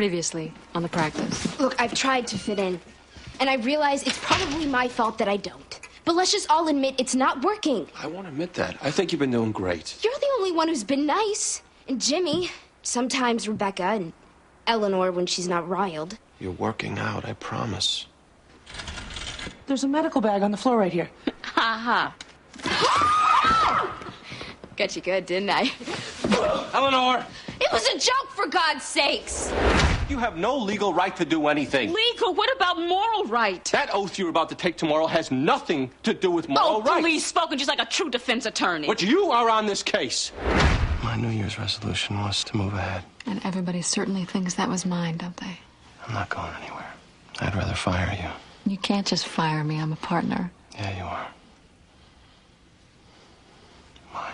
previously on the practice? Look, I've tried to fit in, and I realize it's probably my fault that I don't. But let's just all admit it's not working. I won't admit that. I think you've been doing great. You're the only one who's been nice. And Jimmy, sometimes Rebecca, and Eleanor when she's not riled. You're working out, I promise. There's a medical bag on the floor right here. Ha ha. Got you good, didn't I? Eleanor! It was a joke, for God's sakes! You have no legal right to do anything. Legal? What about moral right? That oath you're about to take tomorrow has nothing to do with moral right. Please, spoken just like a true defense attorney. But you are on this case. My New Year's resolution was to move ahead. And everybody certainly thinks that was mine, don't they? I'm not going anywhere. I'd rather fire you. You can't just fire me. I'm a partner. Yeah, you are. Mine.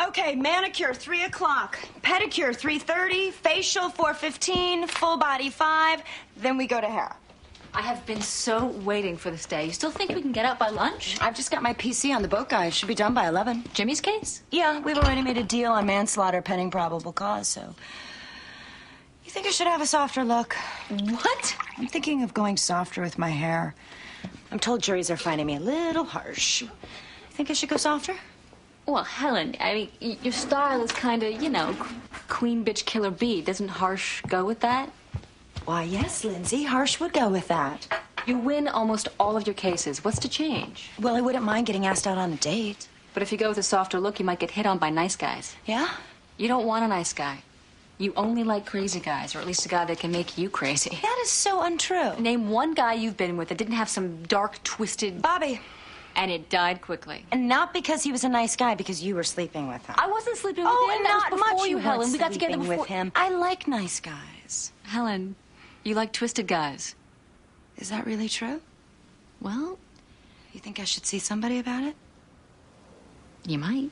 Okay, manicure, 3 o'clock. Pedicure, 3:30. Facial, 4:15. Full body, 5. Then we go to hair. I have been so waiting for this day. You still think we can get out by lunch? I've just got my PC on the boat, guys. Should be done by 11. Jimmy's case? Yeah, we've already made a deal on manslaughter pending probable cause, so... You think I should have a softer look? What? I'm thinking of going softer with my hair. I'm told juries are finding me a little harsh. You think I should go softer? Well, Helen, I mean, your style is kind of, you know, queen bitch killer bee. Doesn't harsh go with that? Why, yes, Lindsay. Harsh would go with that. You win almost all of your cases. What's to change? Well, I wouldn't mind getting asked out on a date. But if you go with a softer look, you might get hit on by nice guys. Yeah? You don't want a nice guy. You only like crazy guys, or at least a guy that can make you crazy. That is so untrue. Name one guy you've been with that didn't have some dark, twisted... Bobby. And it died quickly. And not because he was a nice guy, because you were sleeping with him. I wasn't sleeping with him. Oh, and That not was before much you, Helen. We got together before. with him. I like nice guys. Helen, you like twisted guys. Is that really true? Well, you think I should see somebody about it? You might.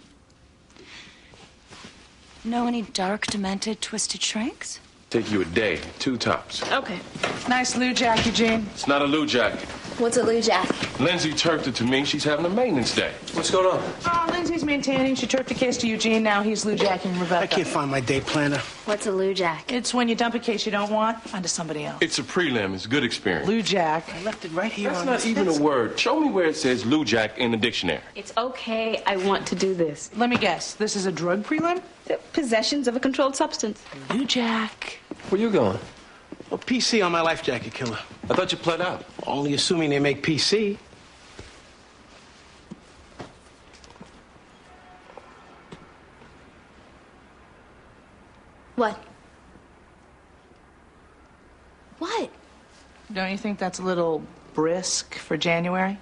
Know any dark, demented, twisted shrinks? Take you a day, 2 tops. Okay. Nice Lou Jack, Eugene. It's not a Lou Jack. What's a Lou Jack? Lindsay turfed it to me. She's having a maintenance day. What's going on? Oh, Lindsay's maintaining. She turfed the case to Eugene. Now he's Lou Jacking Rebecca. I can't find my day planner. What's a Lou Jack? It's when you dump a case you don't want onto somebody else. It's a prelim. It's a good experience. Lou Jack. I left it right here That's on not this even a word. Show me where it says Lou Jack in the dictionary. It's okay. I want to do this. Let me guess. This is a drug prelim? Possessions of a controlled substance. Lou Jack. Where you going? Well, PC on my life jacket killer. I thought you pled out. Only assuming they make PC. What? What? Don't you think that's a little brisk for January?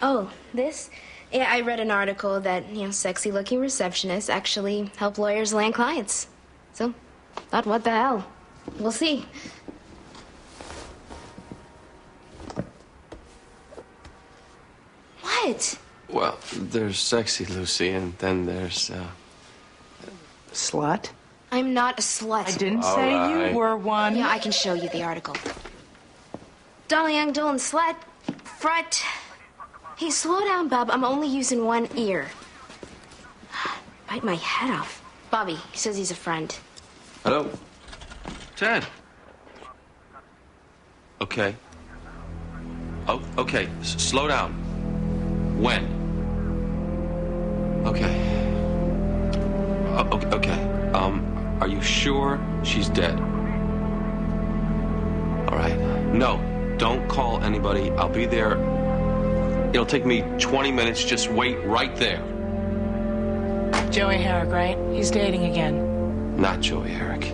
Oh, this? Yeah, I read an article that, sexy-looking receptionists actually help lawyers land clients. So, thought, what the hell? We'll see. What? Well, there's sexy Lucy, and then there's, Slut? I'm not a slut. I didn't say right. you were one. Yeah, I can show you the article. Dolly Young, Dolan, slut, front. Hey, slow down, Bob. I'm only using one ear. Bite my head off. Bobby, he says he's a friend. Hello? Ted. Okay. Oh, okay. Slow down. When? Okay. Okay. Are you sure she's dead? All right. No, don't call anybody. I'll be there. It'll take me 20 minutes. Just wait right there. Joey Herrick, right? He's dating again. Not Joey Herrick.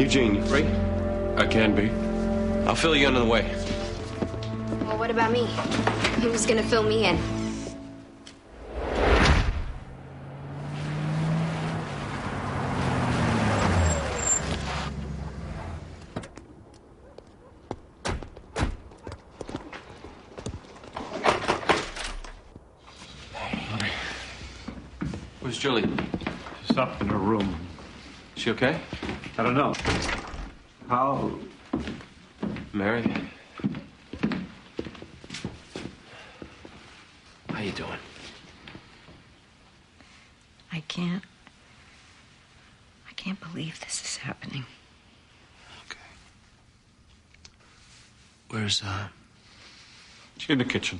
Eugene, you free? I can be. I'll fill you in on the way. Well, what about me? Who's gonna fill me in? Where's Julie? She's up in her room. She okay? I don't know. How? Mary? How you doing? I can't believe this is happening. Okay. Where's, She's in the kitchen.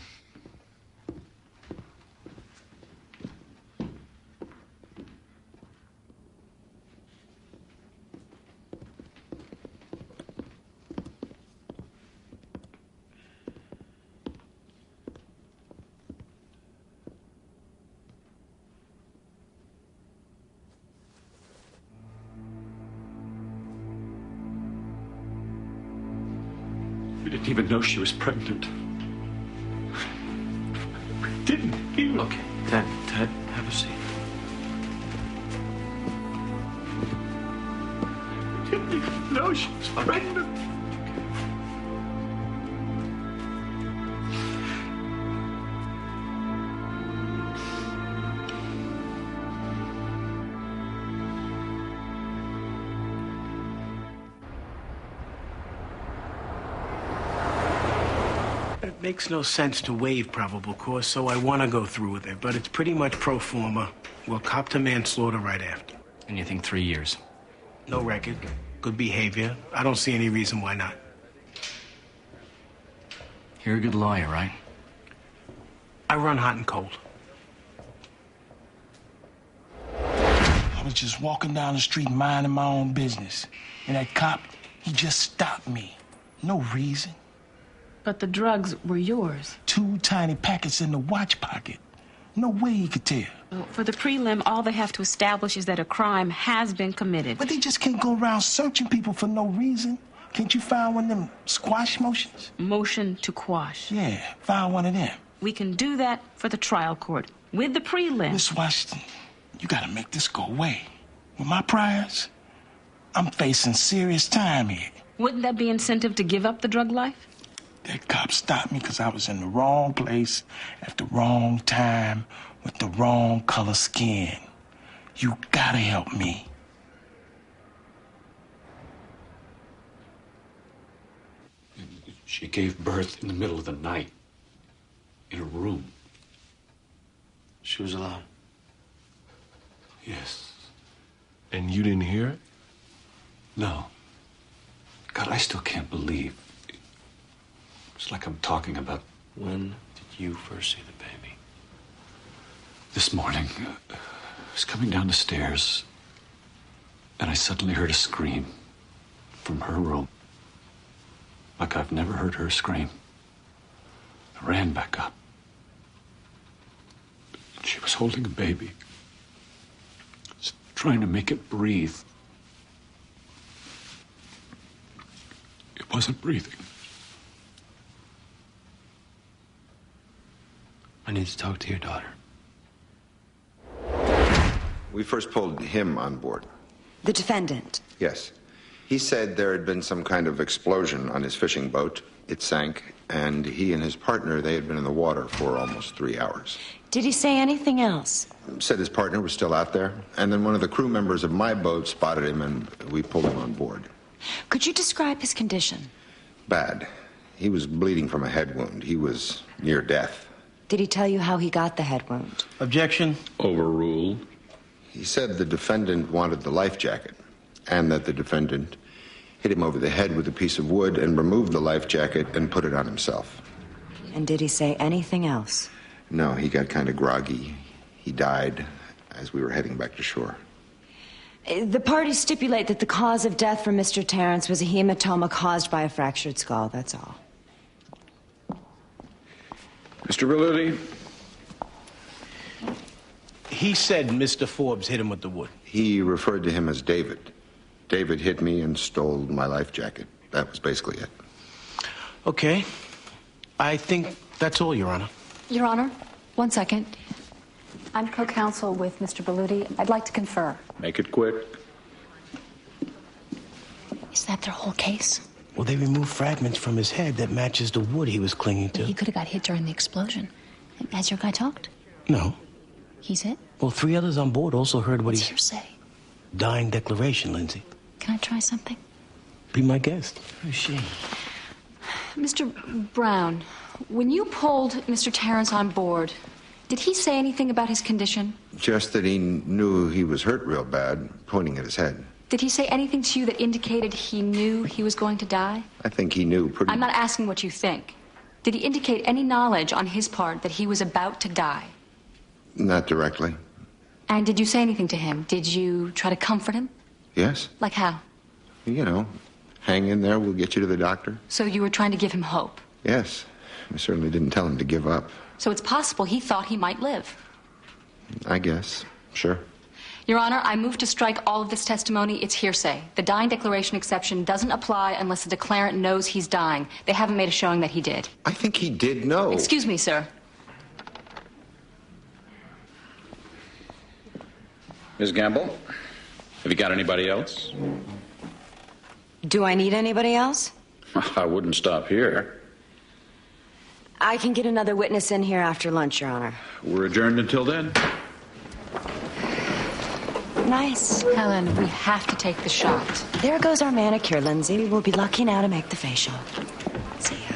We didn't even know she was pregnant. We didn't even. Okay, Ted, have a seat. We didn't even know she was pregnant. It makes no sense to waive probable cause, so I want to go through with it, but it's pretty much pro forma. We'll cop to manslaughter right after. And you think 3 years? No record, good behavior. I don't see any reason why not. You're a good lawyer, right? I run hot and cold. I was just walking down the street minding my own business, and that cop, he just stopped me. No reason. But the drugs were yours. 2 tiny packets in the watch pocket. No way he could tell. For the prelim, all they have to establish is that a crime has been committed. But they just can't go around searching people for no reason. Can't you find one of them squash motions? Motion to quash. Yeah, find one of them. We can do that for the trial court. With the prelim. Miss Washington, you gotta make this go away. With my priors, I'm facing serious time here. Wouldn't that be incentive to give up the drug life? That cop stopped me because I was in the wrong place at the wrong time with the wrong color skin. You gotta help me. She gave birth in the middle of the night. In a room. She was alone. Yes. And you didn't hear it? No. God, I still can't believe. It's like I'm talking about. When did you first see the baby? This morning, I was coming down the stairs, and I suddenly heard a scream from her room. Like I've never heard her scream. I ran back up. She was holding a baby. Trying to make it breathe. It wasn't breathing. I need to talk to your daughter. We first pulled him on board. The defendant. Yes. He said there had been some kind of explosion on his fishing boat. It sank, and he and his partner, they had been in the water for almost 3 hours. Did he say anything else? Said his partner was still out there, and then one of the crew members of my boat spotted him, and we pulled him on board. Could you describe his condition? Bad. He was bleeding from a head wound. He was near death. Did he tell you how he got the head wound? Objection. Overruled. He said the defendant wanted the life jacket, and that the defendant hit him over the head with a piece of wood and removed the life jacket and put it on himself. And did he say anything else? No, he got kind of groggy. He died as we were heading back to shore. The parties stipulate that the cause of death for Mr. Terrence was a hematoma caused by a fractured skull, that's all. Mr. Belluti? He said Mr. Forbes hit him with the wood. He referred to him as David. David hit me and stole my life jacket. That was basically it. Okay. I think that's all, Your Honor. Your Honor, 1 second. I'm co-counsel with Mr. Belluti. I'd like to confer. Make it quick. Is that their whole case? Well, they removed fragments from his head that matches the wood he was clinging to. He could have got hit during the explosion. Has your guy talked? No. He's hit? Well, 3 others on board also heard what What's he... hearsay? Dying declaration, Lindsay. Can I try something? Be my guest. Who's she? Mr. Brown, when you pulled Mr. Terrence on board, Did he say anything about his condition? Just that he knew he was hurt real bad, pointing at his head. Did he say anything to you that indicated he knew he was going to die? I think he knew pretty... I'm not asking what you think. Did he indicate any knowledge on his part that he was about to die? Not directly. And did you say anything to him? Did you try to comfort him? Yes. Like how? You know, hang in there, we'll get you to the doctor. So you were trying to give him hope? Yes. I certainly didn't tell him to give up. So it's possible he thought he might live. I guess. Sure. Your Honor, I move to strike all of this testimony. It's hearsay. The dying declaration exception doesn't apply unless the declarant knows he's dying. They haven't made a showing that he did. I think he did know. Excuse me, sir. Ms. Gamble, have you got anybody else? Do I need anybody else? I wouldn't stop here. I can get another witness in here after lunch, Your Honor. We're adjourned until then. Nice. Helen, we have to take the shot. There goes our manicure, Lindsay. We'll be lucky now to make the facial. See ya.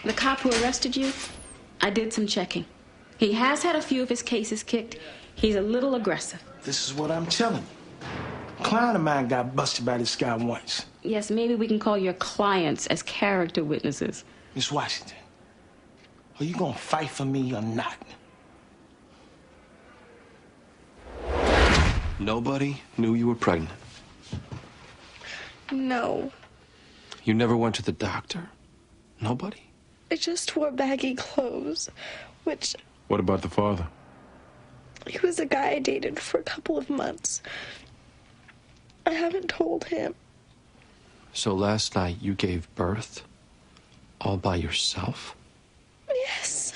The cop who arrested you, I did some checking. He has had a few of his cases kicked. He's a little aggressive. This is what I'm telling you. A client of mine got busted by this guy once. Yes, maybe we can call your clients as character witnesses. Miss Washington, are you gonna fight for me or not? Nobody knew you were pregnant. No, You never went to the doctor? Nobody? I just wore baggy clothes, which What about the father? he was a guy I dated for a couple of months. I haven't told him. So last night you gave birth? All by yourself? Yes.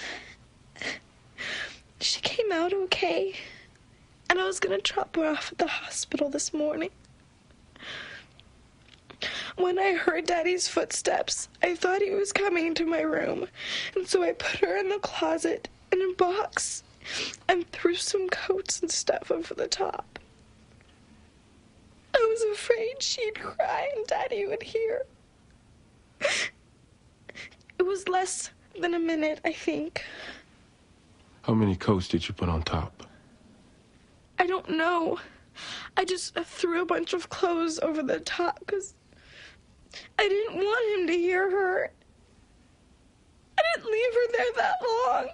She came out okay, and I was gonna drop her off at the hospital this morning. When I heard Daddy's footsteps, I thought he was coming into my room, and so I put her in the closet in a box and threw some coats and stuff over the top. I was afraid she'd cry and Daddy would hear. It was less than a minute, I think. How many coats did you put on top? I don't know. I just threw a bunch of clothes over the top because I didn't want him to hear her. I didn't leave her there that long.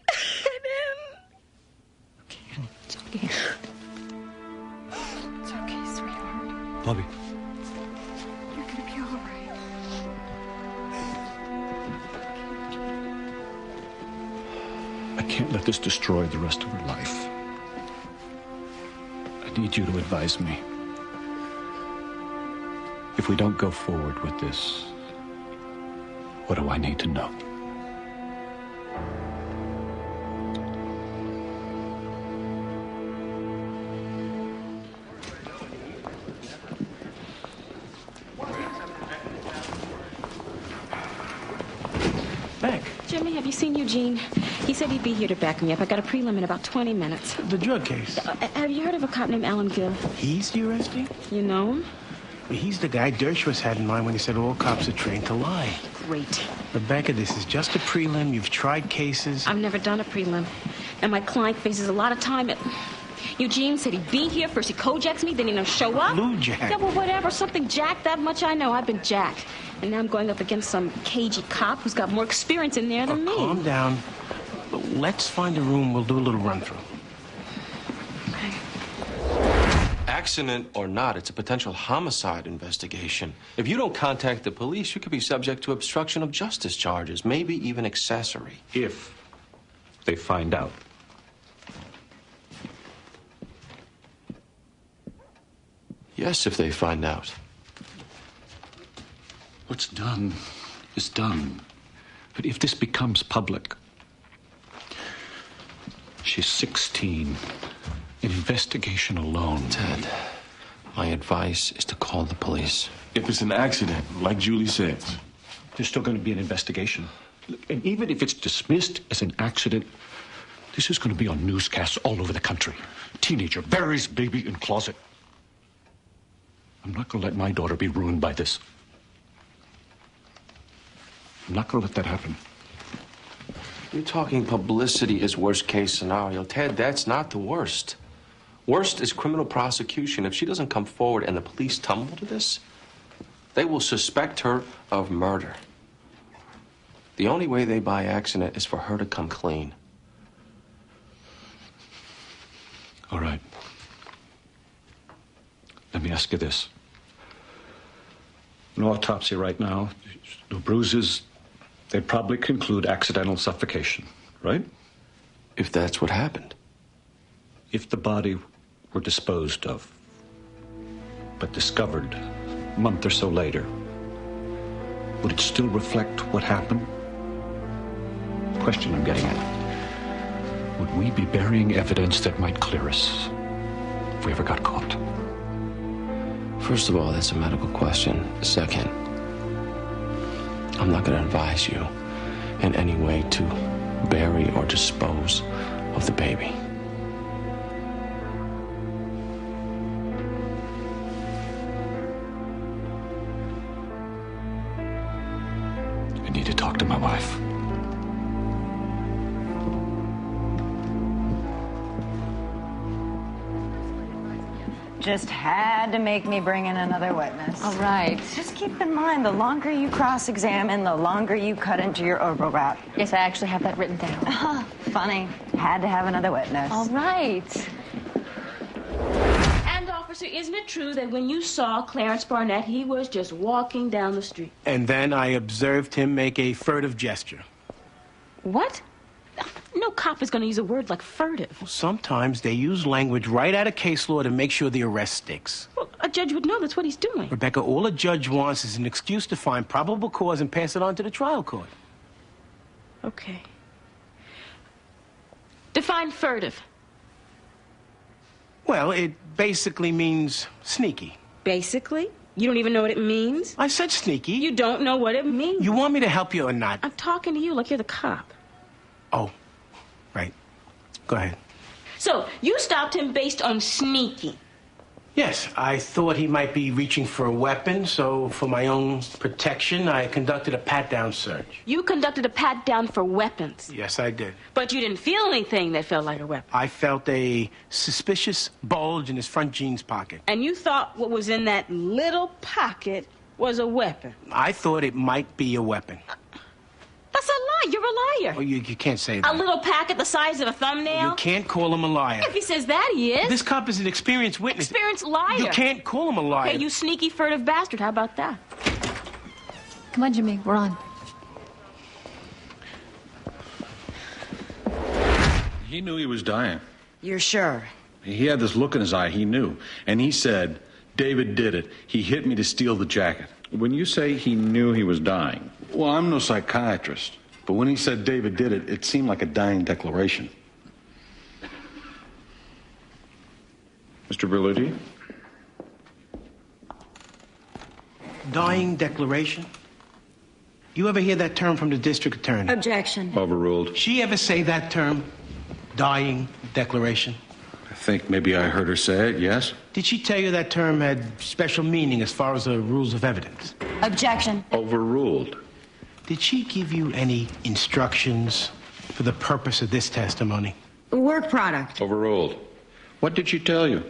I didn't. Okay, honey, it's okay. It's okay, sweetheart. Bobby. You're gonna be all right. I can't let this destroy the rest of her life. I need you to advise me. If we don't go forward with this, what do I need to know? Beck. Jimmy, have you seen Eugene? He said he'd be here to back me up. I got a prelim in about 20 minutes. The drug case. Have you heard of a cop named Alan Gill? He's the arrestee? You know him? He's the guy Dershowitz had in mind when he said all cops are trained to lie. Great. Rebecca, this is just a prelim. You've tried cases. I've never done a prelim. And my client faces a lot of time at... Eugene said he'd be here. First he Kojaks me, then he don't show up. Blue Jack. Yeah, well, whatever. Something jacked, that much I know. I've been jacked. And now I'm going up against some cagey cop who's got more experience in there than me. Calm down. Let's find a room. We'll do a little run-through. Accident or not, it's a potential homicide investigation. If you don't contact the police, you could be subject to obstruction of justice charges, maybe even accessory. If they find out. Yes, if they find out. What's done is done. But if this becomes public, she's 16. An investigation alone. Ted, my advice is to call the police. If it's an accident, like Julie says. There's still going to be an investigation. And even if it's dismissed as an accident, this is going to be on newscasts all over the country. Teenager buries baby in closet. I'm not going to let my daughter be ruined by this. I'm not going to let that happen. You're talking publicity is worst case scenario. Ted, that's not the worst. Worst is criminal prosecution. If she doesn't come forward and the police tumble to this, they will suspect her of murder. The only way they buy accident is for her to come clean. All right. Let me ask you this. An autopsy right now, no bruises, they'd probably conclude accidental suffocation, right? If that's what happened. If the body were disposed of, but discovered a month or so later, would it still reflect what happened? The question I'm getting at. Would we be burying evidence that might clear us if we ever got caught? First of all, that's a medical question. Second, I'm not going to advise you in any way to bury or dispose of the baby. I need to talk to my wife. Just had to make me bring in another witness. All right. Just keep in mind, the longer you cross-examine, the longer you cut into your overwrap. Yes, I actually have that written down. Funny. Had to have another witness. All right. And, officer, isn't it true that when you saw Clarence Barnett, he was just walking down the street? And then I observed him make a furtive gesture. What? No cop is going to use a word like furtive. Well, sometimes they use language right out of case law to make sure the arrest sticks. Well, a judge would know that's what he's doing. Rebecca, all a judge wants is an excuse to find probable cause and pass it on to the trial court. Okay. Define furtive. Well, it basically means sneaky. Basically? You don't even know what it means? I said sneaky. You don't know what it means? You want me to help you or not? I'm talking to you like you're the cop. Oh, right. Go ahead. So, you stopped him based on sneaky. Yes, I thought he might be reaching for a weapon, so for my own protection, I conducted a pat-down search. You conducted a pat-down for weapons. Yes, I did. But you didn't feel anything that felt like a weapon. I felt a suspicious bulge in his front jeans pocket. And you thought what was in that little pocket was a weapon. I thought it might be a weapon. That's a lie. You're a liar. Oh, you can't say that. A little packet the size of a thumbnail? You can't call him a liar. If he says that, he is. This cop is an experienced witness. Experienced liar. You can't call him a liar. Hey, you sneaky, furtive bastard. How about that? Come on, Jimmy. We're on. He knew he was dying. You're sure? He had this look in his eye. He knew. And he said, David did it. He hit me to steal the jacket. When you say he knew he was dying, Well, I'm no psychiatrist. But when he said David did it, it seemed like a dying declaration. Mr. Berluti? Dying declaration? You ever hear that term from the district attorney? Objection. Overruled. She ever say that term, dying declaration? I think maybe I heard her say it, yes? Did she tell you that term had special meaning as far as the rules of evidence? Objection. Overruled. Did she give you any instructions for the purpose of this testimony? Work product. Overruled. What did she tell you?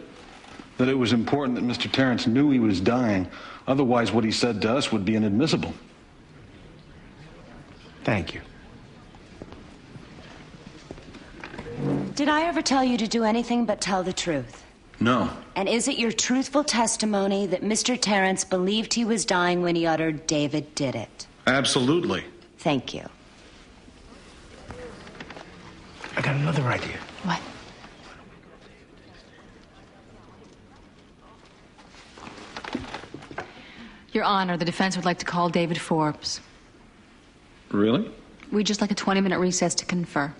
That it was important that Mr. Terrence knew he was dying. Otherwise, what he said to us would be inadmissible. Thank you. Did I ever tell you to do anything but tell the truth? No. And is it your truthful testimony that Mr. Terrence believed he was dying when he uttered, David did it? Absolutely. Thank you. I got another idea. What? Your Honor, the defense would like to call David Forbes. Really? We'd just like a 20-minute recess to confer.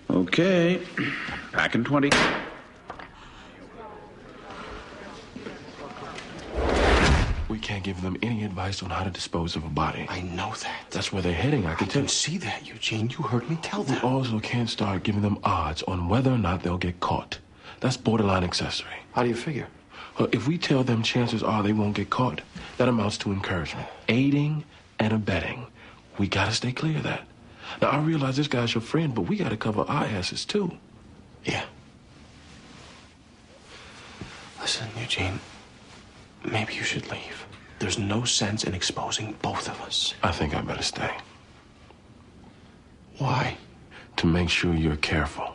Okay. Back in 20. We can't give them any advice on how to dispose of a body. I know that. That's where they're heading, I can tell. I can see that, Eugene. You heard me tell them. We also can't start giving them odds on whether or not they'll get caught. That's borderline accessory. How do you figure? If we tell them, chances are they won't get caught. That amounts to encouragement. Aiding and abetting. We gotta stay clear of that. Now, I realize this guy's your friend, but we gotta cover our asses, too. Yeah. Listen, Eugene, maybe you should leave. There's no sense in exposing both of us. I think I better stay. Why? To make sure you're careful.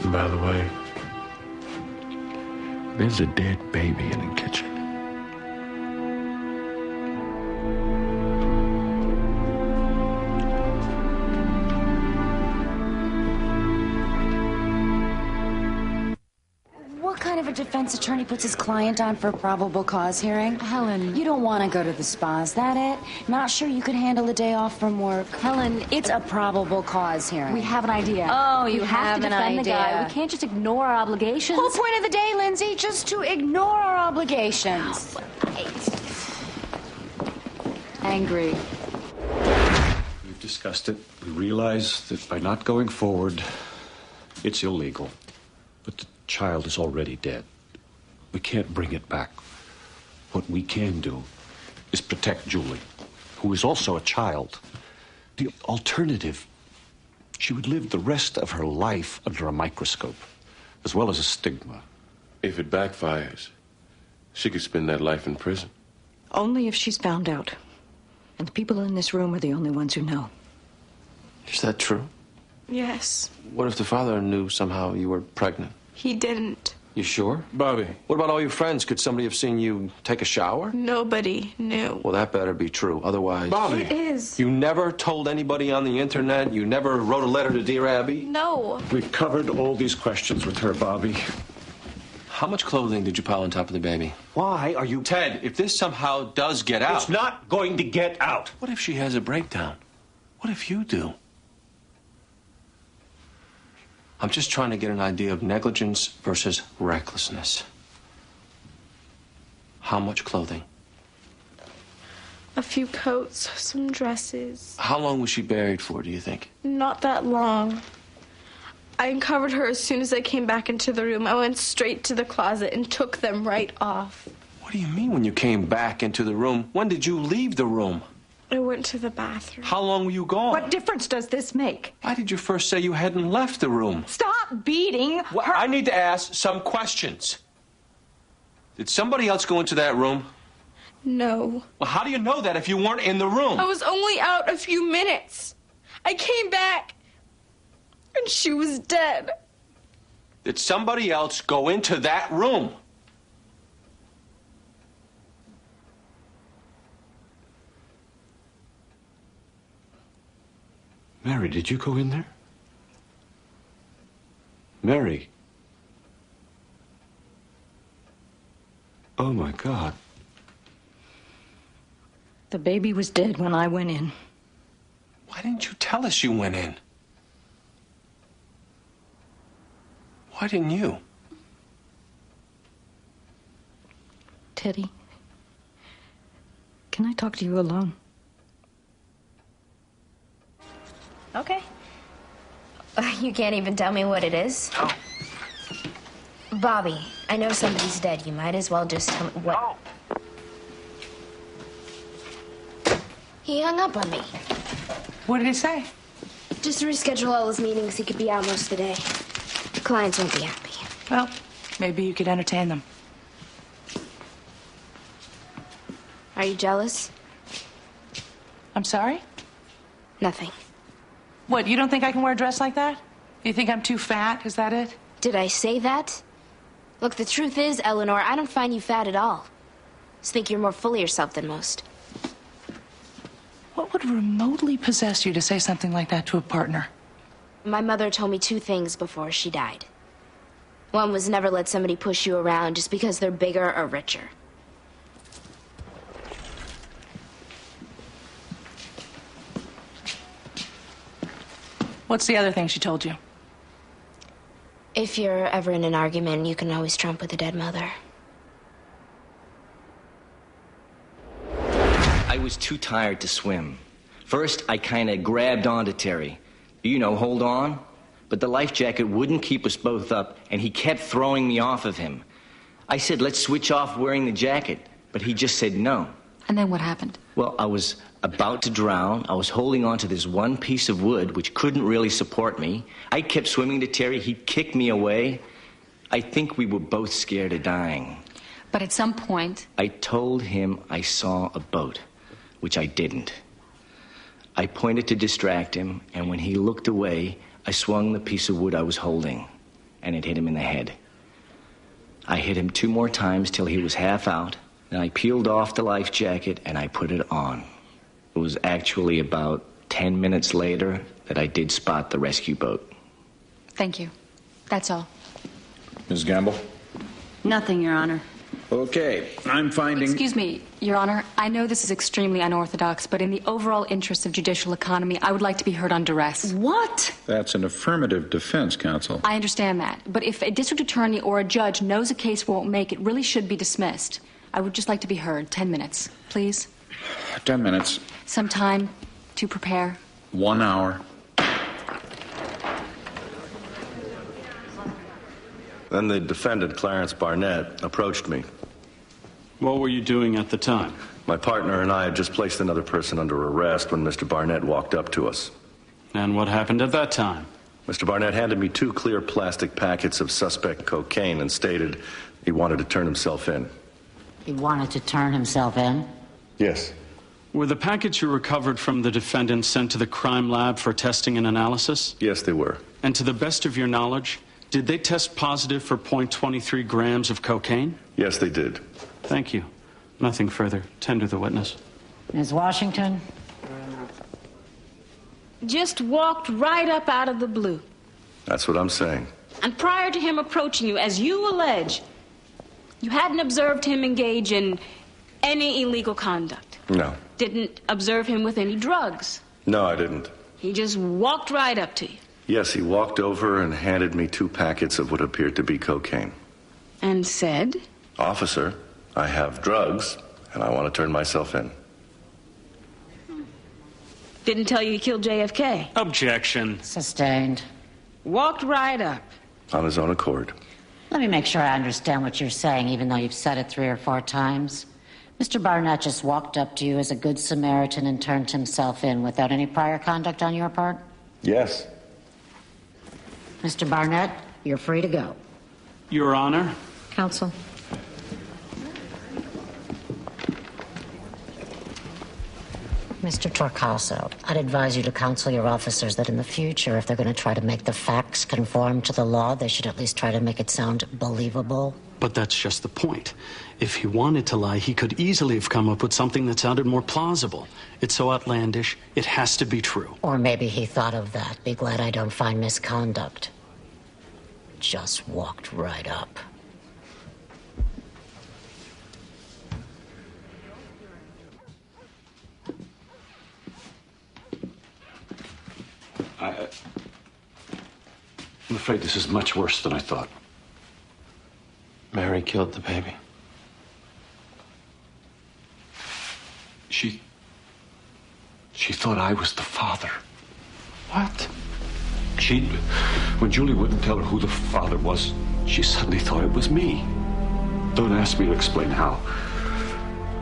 And by the way, there's a dead baby in the kitchen. What kind of a defense attorney puts his client on for a probable cause hearing? Helen. You don't want to go to the spa, is that it? Not sure you could handle a day off from work? Helen, It's a probable cause hearing. we have an idea. Oh, you we have to an defend the guy. idea. We can't just ignore our obligations. Whole point of the day, Lindsay, just to ignore our obligations. Angry. We've discussed it. We realize that by not going forward, it's illegal. But the child is already dead. We can't bring it back. What we can do is protect Julie, who is also a child. The alternative, she would live the rest of her life under a microscope, as well as a stigma. If it backfires, she could spend that life in prison. Only if she's found out. And the people in this room are the only ones who know. Is that true? Yes, What if the father knew somehow you were pregnant? he didn't. You sure? Bobby. What about all your friends? Could somebody have seen you take a shower? Nobody knew. Well, that better be true. Otherwise... Bobby. It is. You never told anybody on the internet? You never wrote a letter to Dear Abby? No. We've covered all these questions with her, Bobby. How much clothing did you pile on top of the baby? Why are you... Ted, if this somehow does get out... It's not going to get out. What if she has a breakdown? What if you do? I'm just trying to get an idea of negligence versus recklessness. How much clothing? A few coats, some dresses. How long was she buried for, do you think? Not that long. I uncovered her as soon as I came back into the room. I went straight to the closet and took them right off. What do you mean when you came back into the room? When did you leave the room? I went to the bathroom. How long were you gone? What difference does this make? Why did you first say you hadn't left the room? Stop beating Well, her. I need to ask some questions. Did somebody else go into that room? No. Well, how do you know that if you weren't in the room? I was only out a few minutes. I came back, and she was dead. Did somebody else go into that room? Mary, did you go in there? Mary. Oh, my God. The baby was dead when I went in. Why didn't you tell us you went in? Why didn't you? Teddy, can I talk to you alone? Okay. You can't even tell me what it is? No. Bobby, I know somebody's dead. You might as well just tell me what... He hung up on me. What did he say? Just to reschedule all his meetings. He could be out most of the day. The clients won't be happy. Well, maybe you could entertain them. Are you jealous? I'm sorry? Nothing. What, you don't think I can wear a dress like that? You think I'm too fat? Is that it? Did I say that? Look, the truth is, Eleanor, I don't find you fat at all. Just think you're more full of yourself than most. What would remotely possess you to say something like that to a partner? My mother told me two things before she died. One was never let somebody push you around just because they're bigger or richer. What's the other thing she told you? If you're ever in an argument, you can always trump with a dead mother. I was too tired to swim. First, I kind of grabbed onto Terry. You know, hold on. but the life jacket wouldn't keep us both up, and he kept throwing me off of him. I said, let's switch off wearing the jacket, but he just said no. And then what happened? Well, I was about to drown. I was holding on to this one piece of wood, which couldn't really support me. I kept swimming to Terry. He kicked me away. I think we were both scared of dying. But at some point... I told him I saw a boat, which I didn't. I pointed to distract him, and when he looked away, I swung the piece of wood I was holding, and it hit him in the head. I hit him 2 more times till he was half out. Then I peeled off the life jacket and I put it on. It was actually about 10 minutes later that I did spot the rescue boat. Thank you. That's all. Ms. Gamble? Nothing, Your Honor. Okay, I'm finding... Excuse me, Your Honor. I know this is extremely unorthodox, but in the overall interest of judicial economy, I would like to be heard on duress. What? That's an affirmative defense, counsel. I understand that. But if a district attorney or a judge knows a case won't make, it really should be dismissed. I would just like to be heard. 10 minutes, please. 10 minutes. Some time to prepare. 1 hour. Then the defendant, Clarence Barnett, approached me. What were you doing at the time? My partner and I had just placed another person under arrest when Mr. Barnett walked up to us. And what happened at that time? Mr. Barnett handed me 2 clear plastic packets of suspect cocaine and stated he wanted to turn himself in. He wanted to turn himself in? Yes. Were the packets you recovered from the defendant sent to the crime lab for testing and analysis? Yes, they were. And to the best of your knowledge, did they test positive for .23 grams of cocaine? Yes, they did. Thank you. Nothing further. Tender the witness. Ms. Washington? Just walked right up out of the blue. That's what I'm saying. And prior to him approaching you, as you allege, you hadn't observed him engage in any illegal conduct. No. Didn't observe him with any drugs. No, I didn't. He just walked right up to you. Yes, he walked over and handed me 2 packets of what appeared to be cocaine. And said? Officer, I have drugs, and I want to turn myself in. Didn't tell you he killed JFK. Objection. Sustained. Walked right up. On his own accord. Let me make sure I understand what you're saying, even though you've said it 3 or 4 times. Mr. Barnett just walked up to you as a good Samaritan and turned himself in without any prior conduct on your part? Yes. Mr. Barnett, you're free to go. Your Honor. Counsel. Mr. Torcaso, I'd advise you to counsel your officers that in the future, if they're going to try to make the facts conform to the law, they should at least try to make it sound believable. But that's just the point. If he wanted to lie, he could easily have come up with something that sounded more plausible. It's so outlandish, it has to be true. Or maybe he thought of that. Be glad I don't find misconduct. Just walked right up. I'm afraid this is much worse than I thought. Mary killed the baby. She thought I was the father. What? When Julie wouldn't tell her who the father was, she suddenly thought it was me. Don't ask me to explain how.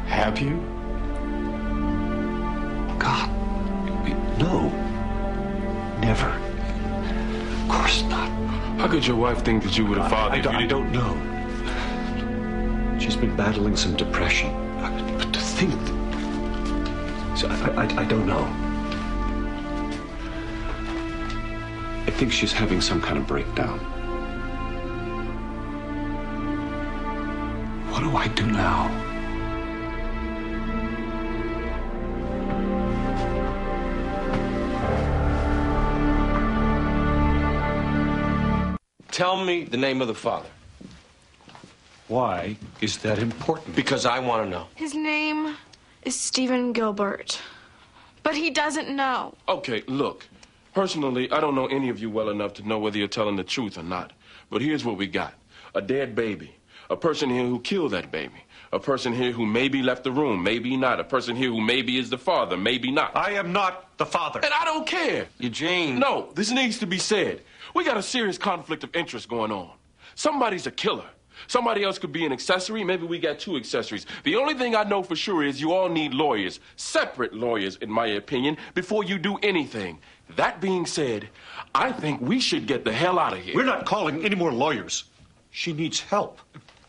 Have you? God, no. Never. Of course not. How could your wife think that you were the father? I don't know. She's been battling some depression. But to think... So I don't know. I think she's having some kind of breakdown. What do I do now? Tell me the name of the father. Why is that important? Because I want to know. His name is Stephen Gilbert. But he doesn't know. Okay, look. Personally, I don't know any of you well enough to know whether you're telling the truth or not. But here's what we got. A dead baby. A person here who killed that baby. A person here who maybe left the room, maybe not. A person here who maybe is the father, maybe not. I am not the father. And I don't care. Eugene. No, this needs to be said. We got a serious conflict of interest going on. Somebody's a killer. Somebody else could be an accessory. Maybe we got two accessories. The only thing I know for sure is you all need lawyers, separate lawyers, in my opinion, before you do anything. That being said, I think we should get the hell out of here. We're not calling any more lawyers. She needs help.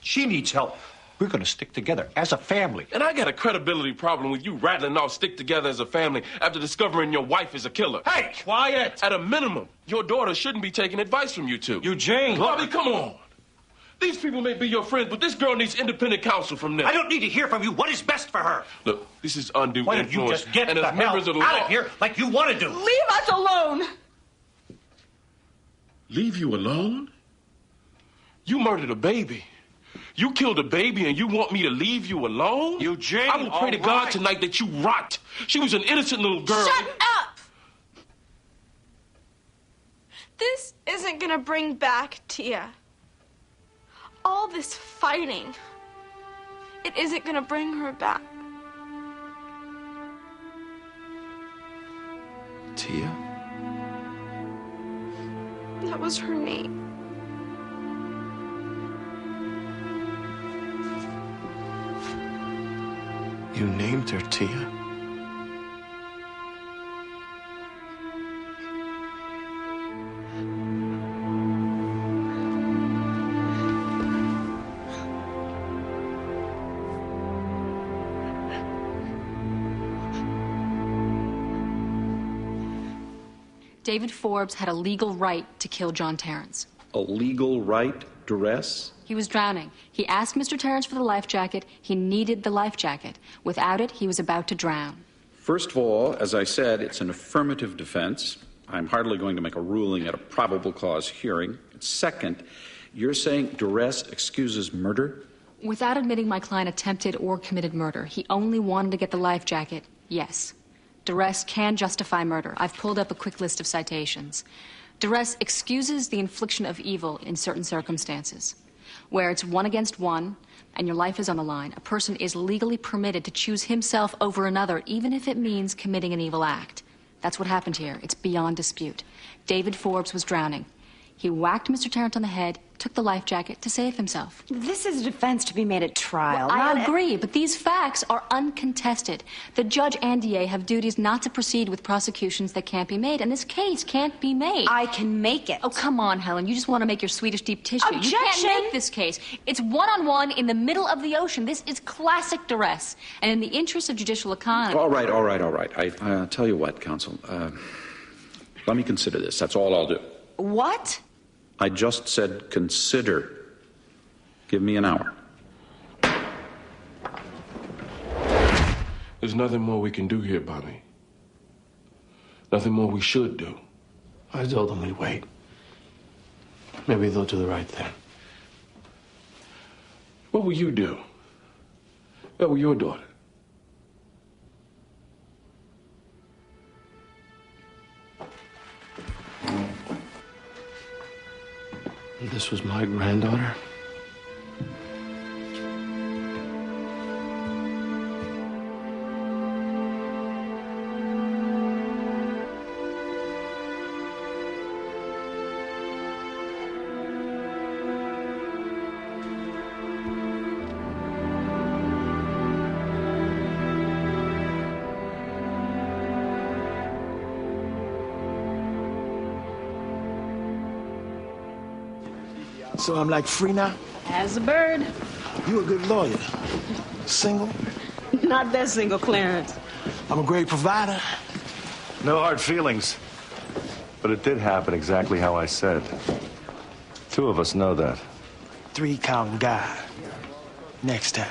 She needs help. We're going to stick together as a family. And I got a credibility problem with you rattling off stick together as a family after discovering your wife is a killer. Hey, quiet! At a minimum, your daughter shouldn't be taking advice from you two. Eugene! Bobby, come on. These people may be your friends, but this girl needs independent counsel from them. I don't need to hear from you. What is best for her? Look, this is undue Why don't influence. you just get and the as hell members of the out law, of here like you want to do? Leave us alone! Leave you alone? You murdered a baby. You killed a baby and you want me to leave you alone? Eugene, I will pray to God tonight that you rot. She was an innocent little girl. Shut up! This isn't gonna bring back Tia. All this fighting, it isn't gonna bring her back. Tia? That was her name. You named her Tia? David Forbes had a legal right to kill John Terrence. A legal right, duress? He was drowning. He asked Mr. Terrence for the life jacket. He needed the life jacket. Without it, he was about to drown. First of all, as I said, it's an affirmative defense. I'm hardly going to make a ruling at a probable cause hearing. Second, you're saying duress excuses murder? Without admitting my client attempted or committed murder, he only wanted to get the life jacket, yes. Duress can justify murder. I've pulled up a quick list of citations. Duress excuses the infliction of evil in certain circumstances. Where it's one against one and your life is on the line, a person is legally permitted to choose himself over another, even if it means committing an evil act. That's what happened here. It's beyond dispute. David Forbes was drowning. He whacked Mr. Terrence on the head, took the life jacket to save himself. This is a defense to be made at trial. Well, I agree, but these facts are uncontested. The judge and DA have duties not to proceed with prosecutions that can't be made, and this case can't be made. I can make it. Oh, come on, Helen. You just want to make your Swedish deep tissue. Objection! You can't make this case. It's one-on-one in the middle of the ocean. This is classic duress. And in the interest of judicial economy... All right. I tell you what, counsel. Let me consider this. That's all I'll do. What? I just said consider. Give me an hour. There's nothing more we can do here, Bobby. Nothing more we should do. I told them we'd wait. Maybe they'll do the right thing. What will you do? What will your daughter? This was my granddaughter? So I'm like free now? As a bird. You a good lawyer. Single? Not that single, Clarence. I'm a great provider. No hard feelings. But it did happen exactly how I said. Two of us know that. 3 counting God. Next time.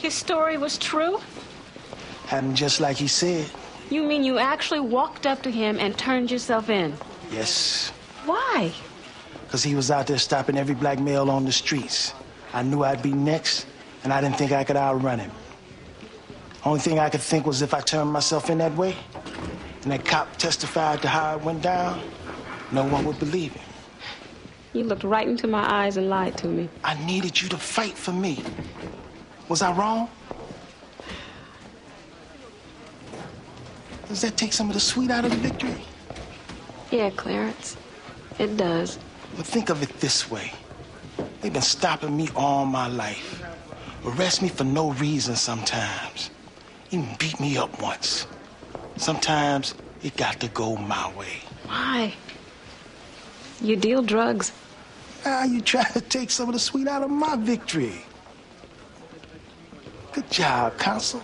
His story was true? Happened just like he said. You mean you actually walked up to him and turned yourself in? Yes. Why? Because he was out there stopping every black male on the streets. I knew I'd be next, and I didn't think I could outrun him. Only thing I could think was if I turned myself in that way, and that cop testified to how it went down, no one would believe him. You looked right into my eyes and lied to me. I needed you to fight for me. Was I wrong? Does that take some of the sweet out of the victory? Yeah, Clarence. It does. But think of it this way. They've been stopping me all my life. Arrest me for no reason sometimes. Even beat me up once. Sometimes it got to go my way. Why? You deal drugs. Now you trying to take some of the sweet out of my victory. Good job, Counsel.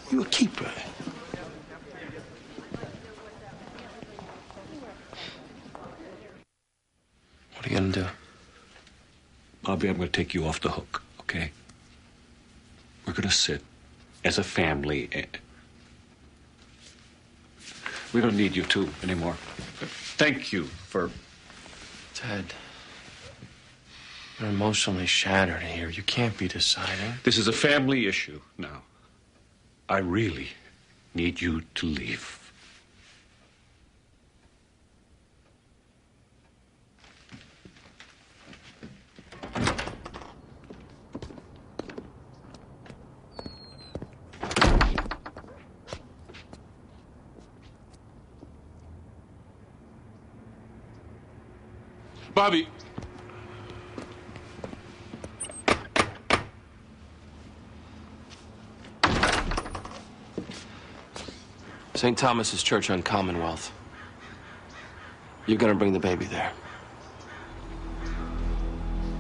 You a keeper. What are you gonna do? Bobby, I'm gonna take you off the hook, okay? We're gonna sit as a family. We don't need you two anymore. Thank you for... Ted, you're emotionally shattered here. You can't be deciding. This is a family issue now. I really need you to leave. Bobby. St. Thomas's Church on Commonwealth. You're gonna bring the baby there.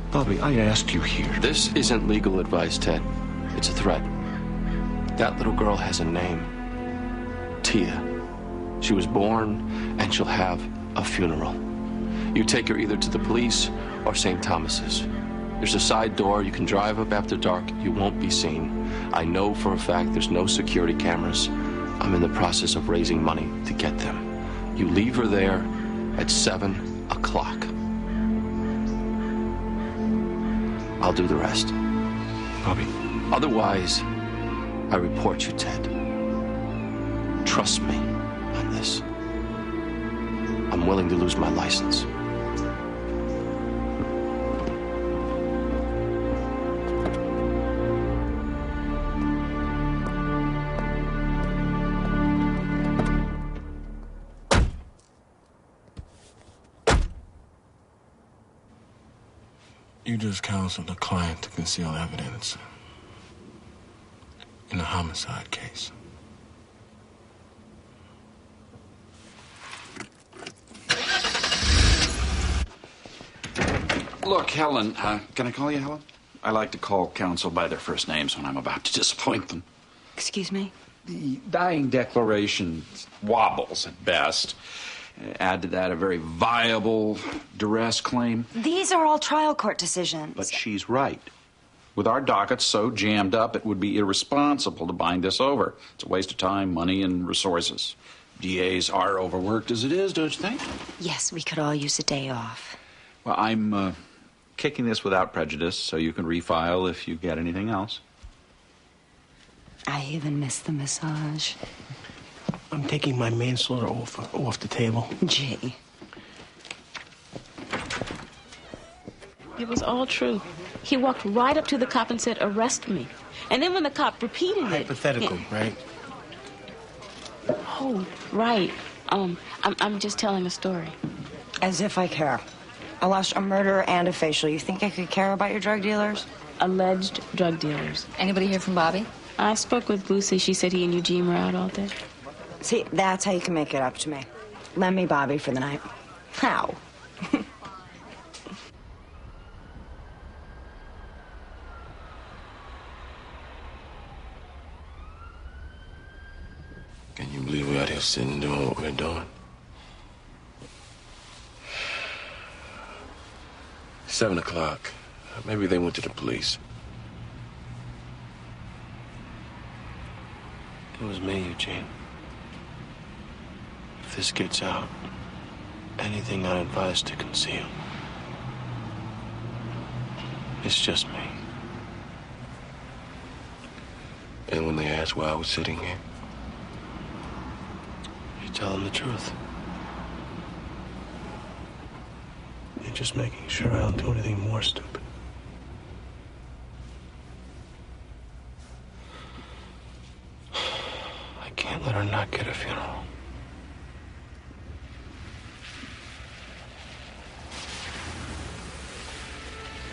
Bobby, I asked you here. This isn't legal advice, Ted. It's a threat. That little girl has a name. Tia. She was born, and she'll have a funeral. You take her either to the police or St. Thomas's. There's a side door. You can drive up after dark. You won't be seen. I know for a fact there's no security cameras. I'm in the process of raising money to get them. You leave her there at 7 o'clock. I'll do the rest. Bobby. Otherwise, I report you, Ted. Trust me on this. I'm willing to lose my license. You just counseled a client to conceal evidence in a homicide case. Look, Helen, can I call you Helen? I like to call counsel by their first names when I'm about to disappoint them. Excuse me? The dying declaration wobbles at best. Add to that a very viable duress claim. These are all trial court decisions. But she's right. With our dockets so jammed up, it would be irresponsible to bind this over. It's a waste of time, money, and resources. DAs are overworked as it is, don't you think? Yes, we could all use a day off. Well, I'm kicking this without prejudice, so you can refile if you get anything else. I even missed the massage. I'm taking my manslaughter off the table. Gee. It was all true. He walked right up to the cop and said, "Arrest me." And then when the cop repeated Hypothetical, it... right? Oh, right. I'm just telling a story. As if I care. I lost a murderer and a facial. You think I could care about your drug dealers? Alleged drug dealers. Anybody hear from Bobby? I spoke with Lucy. She said he and Eugene were out all day. See, that's how you can make it up to me. Lend me Bobby for the night. How? Can you believe we're out here sitting doing what we're doing? 7 o'clock. Maybe they went to the police. It was me, Eugene. If this gets out, anything I advise to conceal, it's just me. And when they asked why I was sitting here? You tell them the truth. You're just making sure I don't do anything more stupid. I can't let better not get a funeral.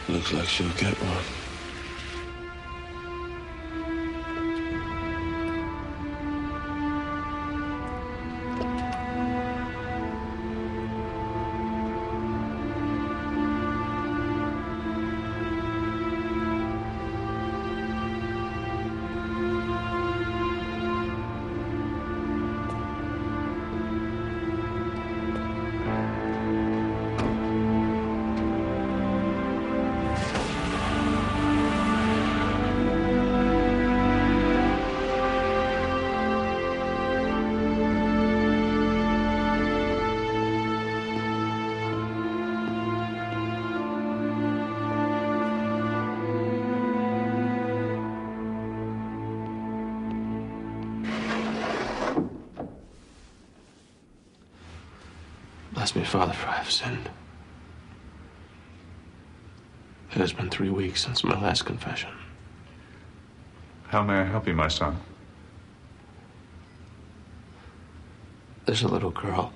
Looks like she'll get one. Bless me, Father, for I have sinned. It has been 3 weeks since my last confession. How may I help you, my son? There's a little girl.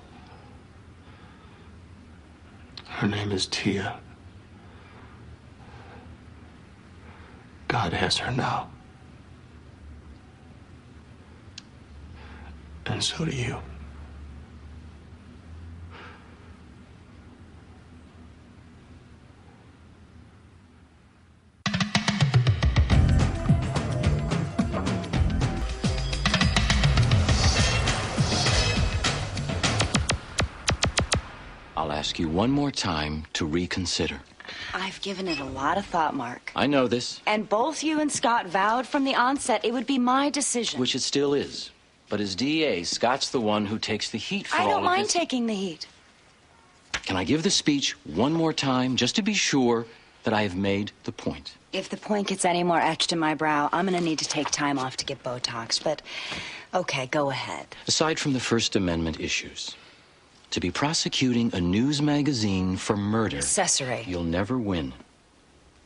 Her name is Tia. God has her now. And so do you. I'll ask you one more time to reconsider. I've given it a lot of thought, Mark. I know this. And both you and Scott vowed from the onset it would be my decision. Which it still is. But as DA, Scott's the one who takes the heat for all I of don't mind this. taking the heat. Can I give the speech one more time, just to be sure that I have made the point? If the point gets any more etched in my brow, I'm going to need to take time off to get Botox. But, okay, go ahead. Aside from the First Amendment issues, to be prosecuting a news magazine for murder... Accessory. You'll never win.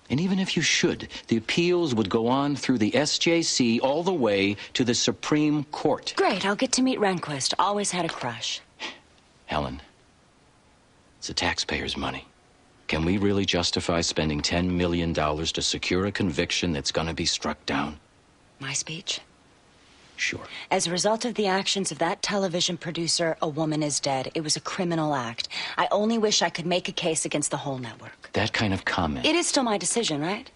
And even if you should, the appeals would go on through the SJC all the way to the Supreme Court. Great, I'll get to meet Rehnquist. Always had a crush. Helen, it's the taxpayers' money. Can we really justify spending $10 million to secure a conviction that's going to be struck down? My speech? Sure. As a result of the actions of that television producer, a woman is dead. It was a criminal act. I only wish I could make a case against the whole network. That kind of comment. It is still my decision, right?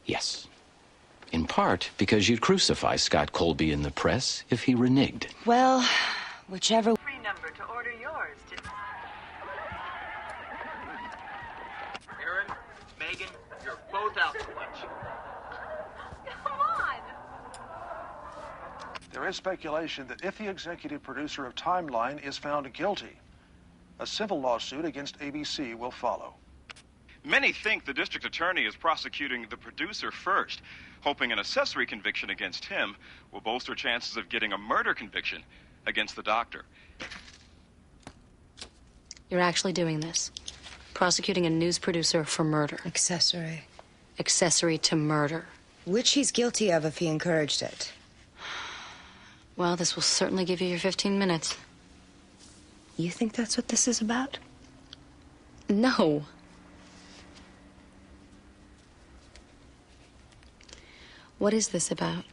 Yes. In part because you'd crucify Scott Colby in the press if he reneged. Well, whichever... Free number to order yours. Aaron, Megan, you're both out to lunch. Come on! There is speculation that if the executive producer of Timeline is found guilty, a civil lawsuit against ABC will follow. Many think the district attorney is prosecuting the producer first, hoping an accessory conviction against him will bolster chances of getting a murder conviction against the doctor. You're actually doing this. Prosecuting a news producer for murder. Accessory. Accessory to murder. Which he's guilty of if he encouraged it. Well, this will certainly give you your 15 minutes. You think that's what this is about? No. What is this about?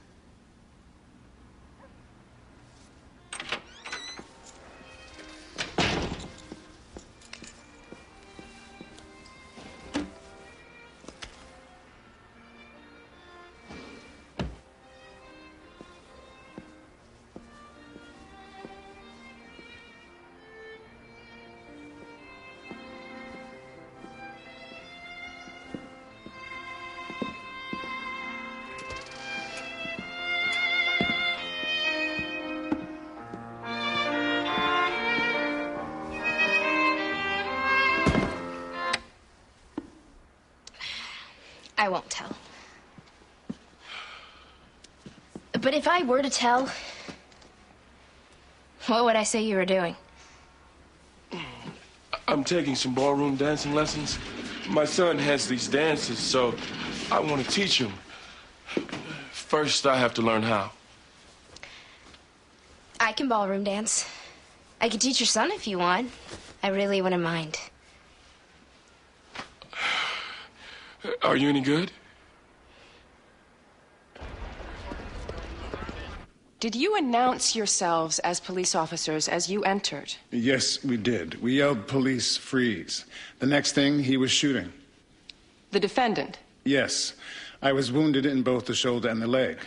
I won't tell. But if I were to tell, what would I say you were doing? I'm taking some ballroom dancing lessons. My son has these dances, so I want to teach him. First, I have to learn how. I can ballroom dance. I could teach your son if you want. I really wouldn't mind. Are you any good? Did you announce yourselves as police officers as you entered? Yes, we did. We yelled, "Police, freeze." The next thing, he was shooting. The defendant? Yes. I was wounded in both the shoulder and the leg.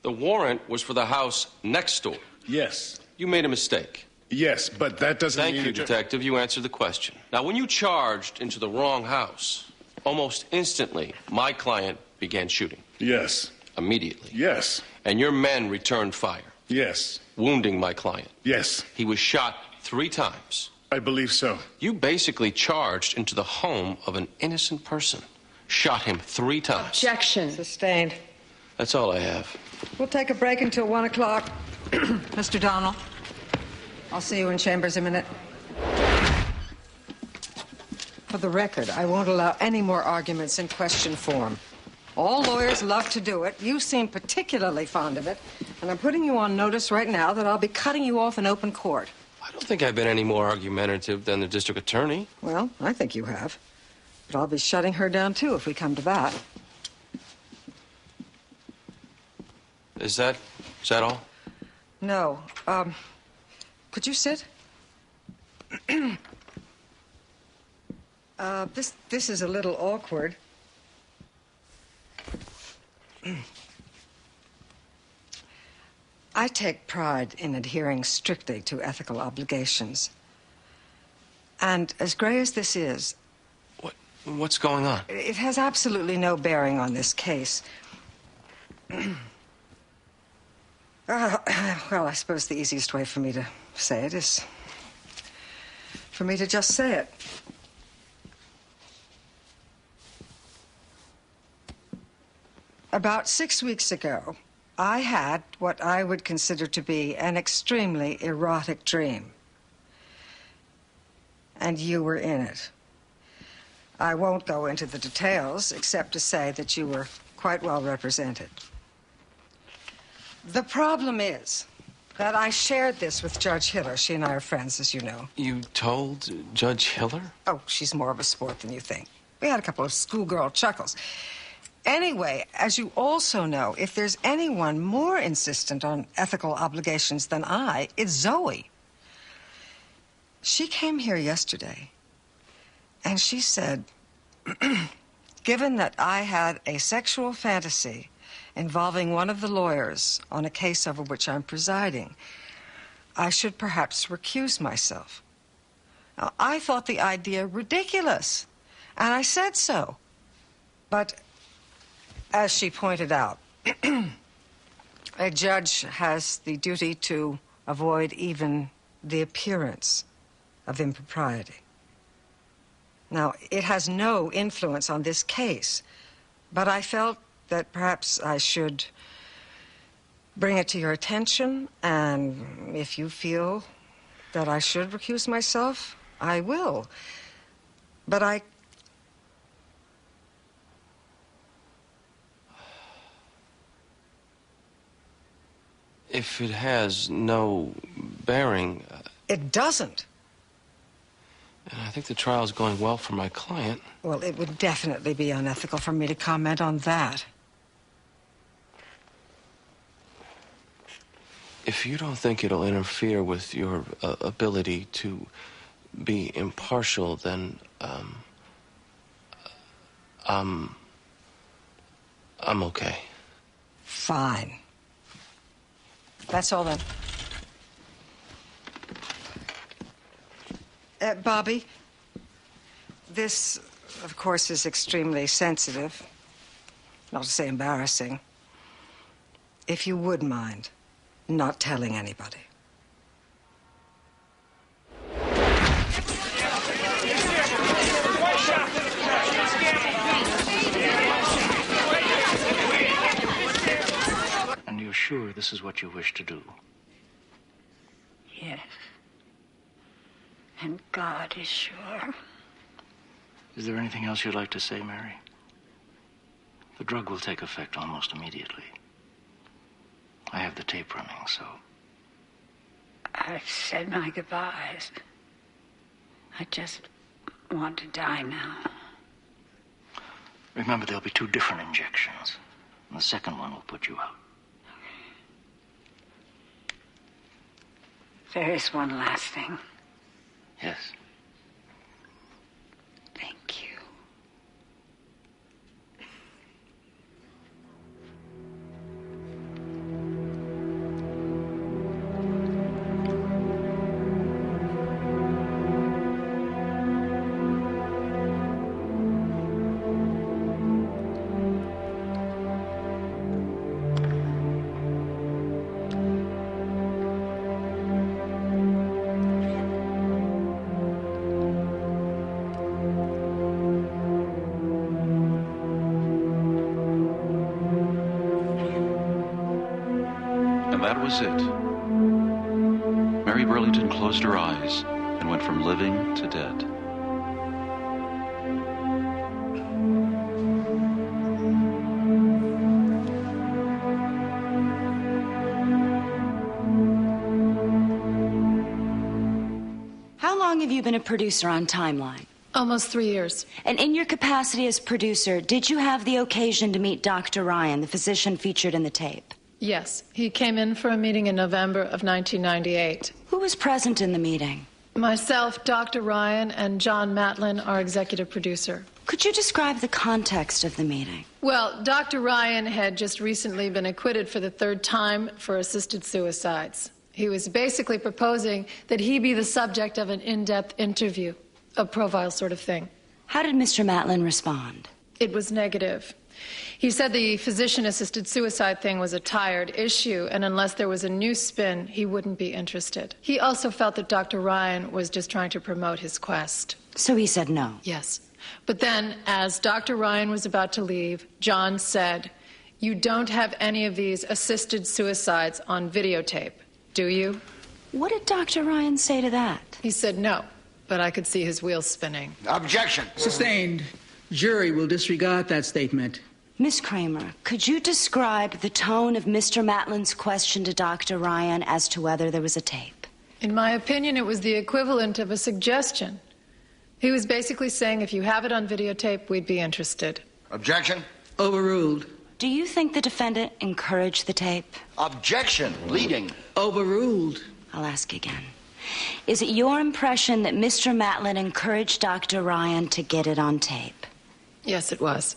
The warrant was for the house next door. Yes. You made a mistake. Yes, but that doesn't mean... Thank you, Detective. You answered the question. Now, when you charged into the wrong house, almost instantly, my client began shooting. Yes. Immediately. Yes. And your men returned fire. Yes. Wounding my client. Yes. He was shot 3 times. I believe so. You basically charged into the home of an innocent person. Shot him 3 times. Objection. Sustained. That's all I have. We'll take a break until 1 o'clock. Mr. Donnell, I'll see you in chambers in a minute. For the record, I won't allow any more arguments in question form. All lawyers love to do it. You seem particularly fond of it. And I'm putting you on notice right now that I'll be cutting you off in open court. I don't think I've been any more argumentative than the district attorney. Well, I think you have. But I'll be shutting her down, too, if we come to that. Is that all? No. Could you sit? This is a little awkward. I take pride in adhering strictly to ethical obligations. And as gray as this is... What's going on? It has absolutely no bearing on this case. Well, I suppose the easiest way for me to say it is for me to just say it. About 6 weeks ago, I had what I would consider to be an extremely erotic dream. And you were in it. I won't go into the details, except to say that you were quite well represented. The problem is that I shared this with Judge Hiller. She and I are friends, as you know. You told Judge Hiller? Oh, she's more of a sport than you think. We had a couple of schoolgirl chuckles. Anyway, as you also know, if there's anyone more insistent on ethical obligations than I, it's Zoe. She came here yesterday, and she said, given that I had a sexual fantasy involving one of the lawyers on a case over which I'm presiding, I should perhaps recuse myself. Now, I thought the idea ridiculous, and I said so. But as she pointed out, a judge has the duty to avoid even the appearance of impropriety. Now, it has no influence on this case, but I felt that perhaps I should bring it to your attention, and if you feel that I should recuse myself, I will. But If it has no bearing... It doesn't. And I think the trial's going well for my client. Well, it would definitely be unethical for me to comment on that. If you don't think it'll interfere with your ability to be impartial, then, I'm okay. Fine. That's all then. Bobby, this, of course, is extremely sensitive, not to say embarrassing. If you would mind not telling anybody. And you're sure this is what you wish to do? Yes. And God is sure. Is there anything else you'd like to say, Mary? The drug will take effect almost immediately. I have the tape running, so I've said my goodbyes. I just want to die now. Remember, there'll be 2 different injections. And the second one will put you out. There is one last thing. Yes. Thank you. That was it. Mary Burlington closed her eyes and went from living to dead. How long have you been a producer on Timeline? Almost 3 years. And in your capacity as producer, did you have the occasion to meet Dr. Ryan, the physician featured in the tape? Yes. He came in for a meeting in November of 1998. Who was present in the meeting? Myself, Dr. Ryan, and John Matlin, our executive producer. Could you describe the context of the meeting? Well, Dr. Ryan had just recently been acquitted for the 3rd time for assisted suicides. He was basically proposing that he be the subject of an in-depth interview, a profile sort of thing. How did Mr. Matlin respond? It was negative. He said the physician-assisted suicide thing was a tired issue, and unless there was a new spin, he wouldn't be interested. He also felt that Dr. Ryan was just trying to promote his quest. So he said no? Yes. But then, as Dr. Ryan was about to leave, John said, "You don't have any of these assisted suicides on videotape, do you?" What did Dr. Ryan say to that? He said no, but I could see his wheels spinning. Objection. Sustained. Jury will disregard that statement. Miss Kramer, could you describe the tone of Mr. Matlin's question to Dr. Ryan as to whether there was a tape? In my opinion, it was the equivalent of a suggestion. He was basically saying, if you have it on videotape, we'd be interested. Objection. Overruled. Do you think the defendant encouraged the tape? Objection. Leading. Overruled. I'll ask again. Is it your impression that Mr. Matlin encouraged Dr. Ryan to get it on tape? Yes, it was.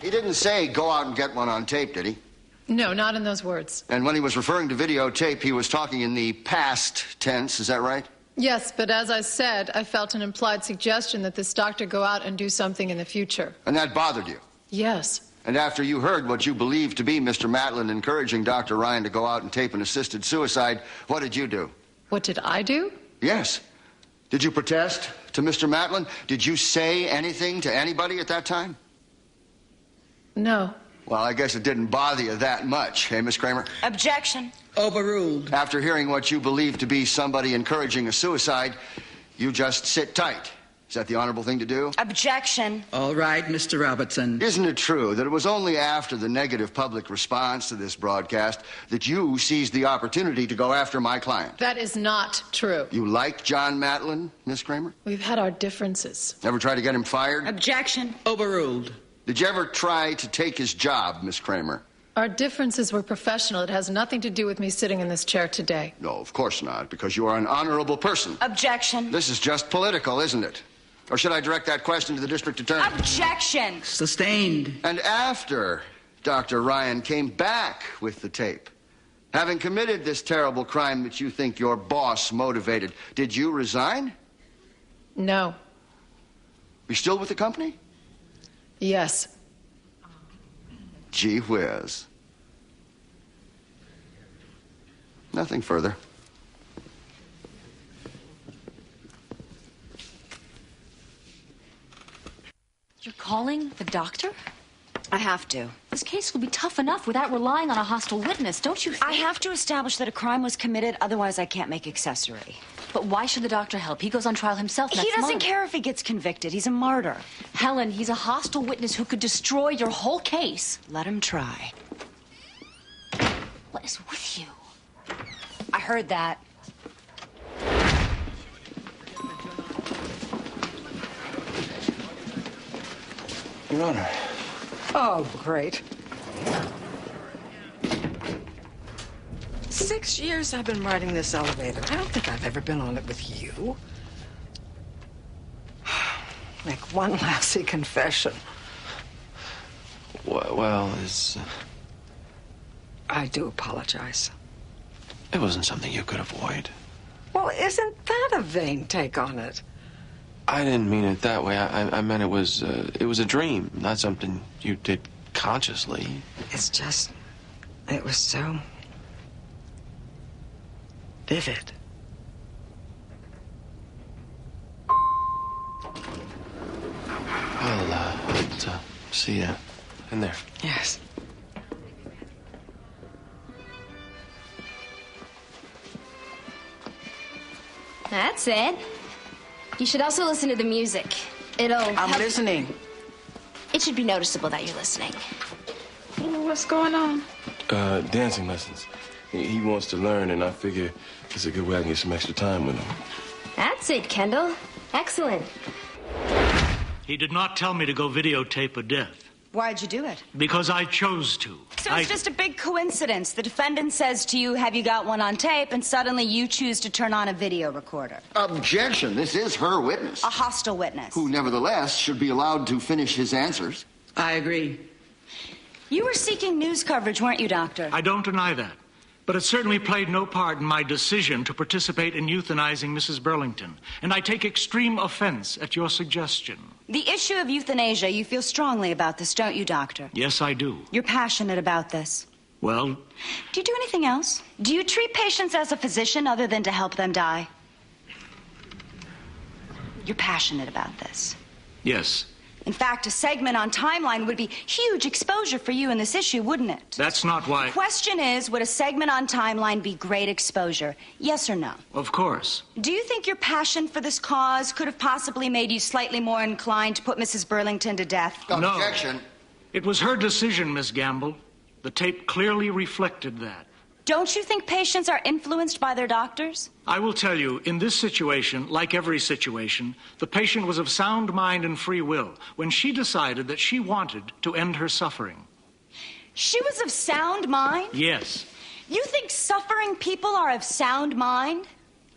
He didn't say go out and get one on tape, did he? No, not in those words. And when he was referring to videotape, he was talking in the past tense, is that right? Yes, but as I said, I felt an implied suggestion that this doctor go out and do something in the future. And that bothered you? Yes. And after you heard what you believed to be Mr. Matlin encouraging Dr. Ryan to go out and tape an assisted suicide, what did you do? What did I do? Yes. Did you protest to Mr. Matlin? Did you say anything to anybody at that time? No. Well, I guess it didn't bother you that much, eh, Miss Kramer? Objection. Overruled. After hearing what you believe to be somebody encouraging a suicide, you just sit tight. Is that the honorable thing to do? Objection. All right, Mr. Robertson. Isn't it true that it was only after the negative public response to this broadcast that you seized the opportunity to go after my client? That is not true. You like John Matlin, Miss Kramer? We've had our differences. Ever try to get him fired? Objection. Overruled. Did you ever try to take his job, Miss Kramer? Our differences were professional. It has nothing to do with me sitting in this chair today. No, of course not, because you are an honorable person. Objection. This is just political, isn't it? Or should I direct that question to the district attorney? Objection. Sustained. And after Dr. Ryan came back with the tape, having committed this terrible crime that you think your boss motivated, did you resign? No. You still with the company? Yes. Gee whiz. Nothing further. You're calling the doctor? I have to. This case will be tough enough without relying on a hostile witness, don't you think? I have to establish that a crime was committed, otherwise I can't make accessory. But why should the doctor help? He goes on trial himself next month. He doesn't care if he gets convicted. He's a martyr. Helen, he's a hostile witness who could destroy your whole case. Let him try. What is with you? I heard that. Your Honor. Oh, great. 6 years I've been riding this elevator. I don't think I've ever been on it with you. Make one lousy confession. Well, I do apologize. it wasn't something you could avoid. Well, isn't that a vain take on it? I didn't mean it that way. I meant it was a dream, not something you did consciously. It's just, it was so vivid. I'll see you in there. Yes. That's it. You should also listen to the music. I'm listening. It should be noticeable that you're listening. What's going on? Dancing lessons. He wants to learn, and I figure it's a good way I can get some extra time with him. That's it, Kendall. Excellent. He did not tell me to go videotape a death. Why'd you do it? Because I chose to. So it's just a big coincidence. The defendant says to you, have you got one on tape? And suddenly you choose to turn on a video recorder. Objection. This is her witness. A hostile witness. Who, nevertheless, should be allowed to finish his answers. I agree. You were seeking news coverage, weren't you, Doctor? I don't deny that. But it certainly played no part in my decision to participate in euthanizing Mrs. Burlington. And I take extreme offense at your suggestion. The issue of euthanasia, you feel strongly about this, don't you, Doctor? Yes, I do. You're passionate about this. Well, do you do anything else? Do you treat patients as a physician other than to help them die? You're passionate about this. yes. In fact, a segment on Timeline would be huge exposure for you in this issue, wouldn't it? That's not why. The question is, would a segment on Timeline be great exposure? Yes or no? Of course. Do you think your passion for this cause could have possibly made you slightly more inclined to put Mrs. Burlington to death? No. Objection. It was her decision, Miss Gamble. The tape clearly reflected that. Don't you think patients are influenced by their doctors? I will tell you, in this situation, like every situation, the patient was of sound mind and free will when she decided that she wanted to end her suffering. She was of sound mind? Yes. You think suffering people are of sound mind?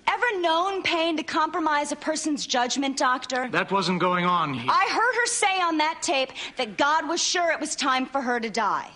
Ever known pain to compromise a person's judgment, Doctor? That wasn't going on here. I heard her say on that tape that God was sure it was time for her to die.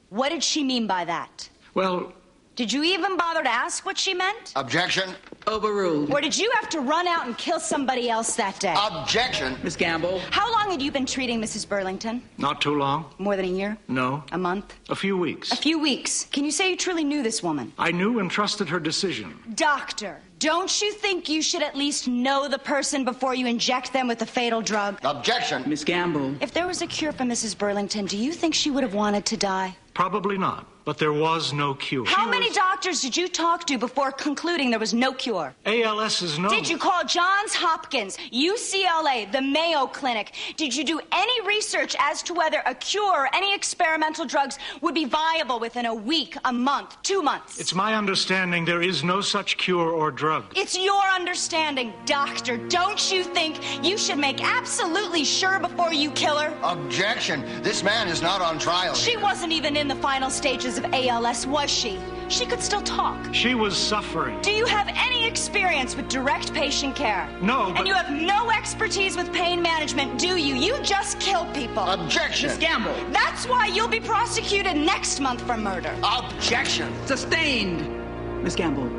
What did she mean by that? Well... Did you even bother to ask what she meant? Objection. Overruled. Or did you have to run out and kill somebody else that day? Objection. Miss Gamble. How long had you been treating Mrs. Burlington? Not too long. More than a year? No. A month? A few weeks. A few weeks. Can you say you truly knew this woman? I knew and trusted her decision. Doctor, don't you think you should at least know the person before you inject them with a fatal drug? Objection. Miss Gamble. If there was a cure for Mrs. Burlington, do you think she would have wanted to die? Probably not. But there was no cure. How many doctors did you talk to before concluding there was no cure? ALS is known. Did you call Johns Hopkins, UCLA, the Mayo Clinic? Did you do any research as to whether a cure or any experimental drugs would be viable within a week, a month, 2 months? It's my understanding there is no such cure or drug. It's your understanding, Doctor. Don't you think you should make absolutely sure before you kill her? Objection. This man is not on trial. She wasn't even in the final stages of ALS, was she? She could still talk. She was suffering. Do you have any experience with direct patient care? No, but... And you have no expertise with pain management, do you? You just kill people. Objection. Miss Gamble. That's why you'll be prosecuted next month for murder. Objection. Sustained. Miss Gamble,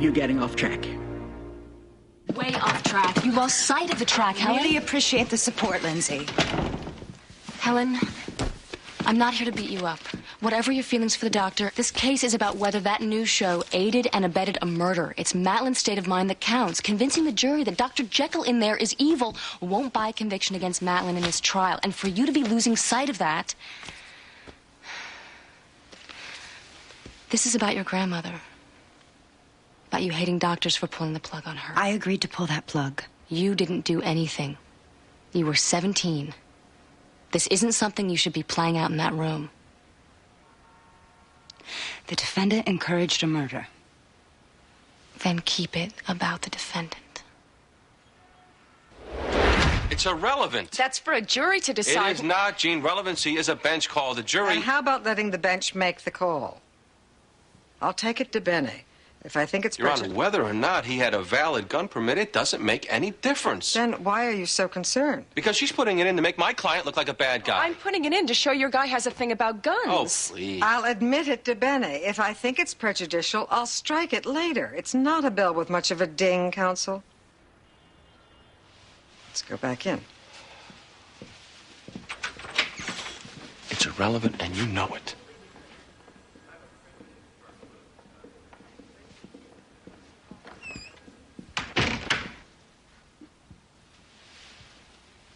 you're getting off track. Way off track. You lost sight of the track, Helen. Really appreciate the support, Lindsay. Helen, I'm not here to beat you up. Whatever your feelings for the doctor, this case is about whether that news show aided and abetted a murder. It's Matlin's state of mind that counts. Convincing the jury that Dr. Jekyll in there is evil won't buy a conviction against Matlin in his trial. And for you to be losing sight of that... This is about your grandmother. About you hating doctors for pulling the plug on her. I agreed to pull that plug. You didn't do anything. You were 17. This isn't something you should be playing out in that room. The defendant encouraged a murder. then keep it about the defendant. It's irrelevant. That's for a jury to decide. It is not, Gene. Relevancy is a bench call. The jury... And how about letting the bench make the call? I'll take it to Benny. If I think it's Your Honor, whether or not he had a valid gun permit, it doesn't make any difference. Then why are you so concerned? Because she's putting it in to make my client look like a bad guy. I'm putting it in to show your guy has a thing about guns. Oh, please. I'll admit it to Benny. If I think it's prejudicial, I'll strike it later. It's not a bill with much of a ding, counsel. Let's go back in. It's irrelevant, and you know it.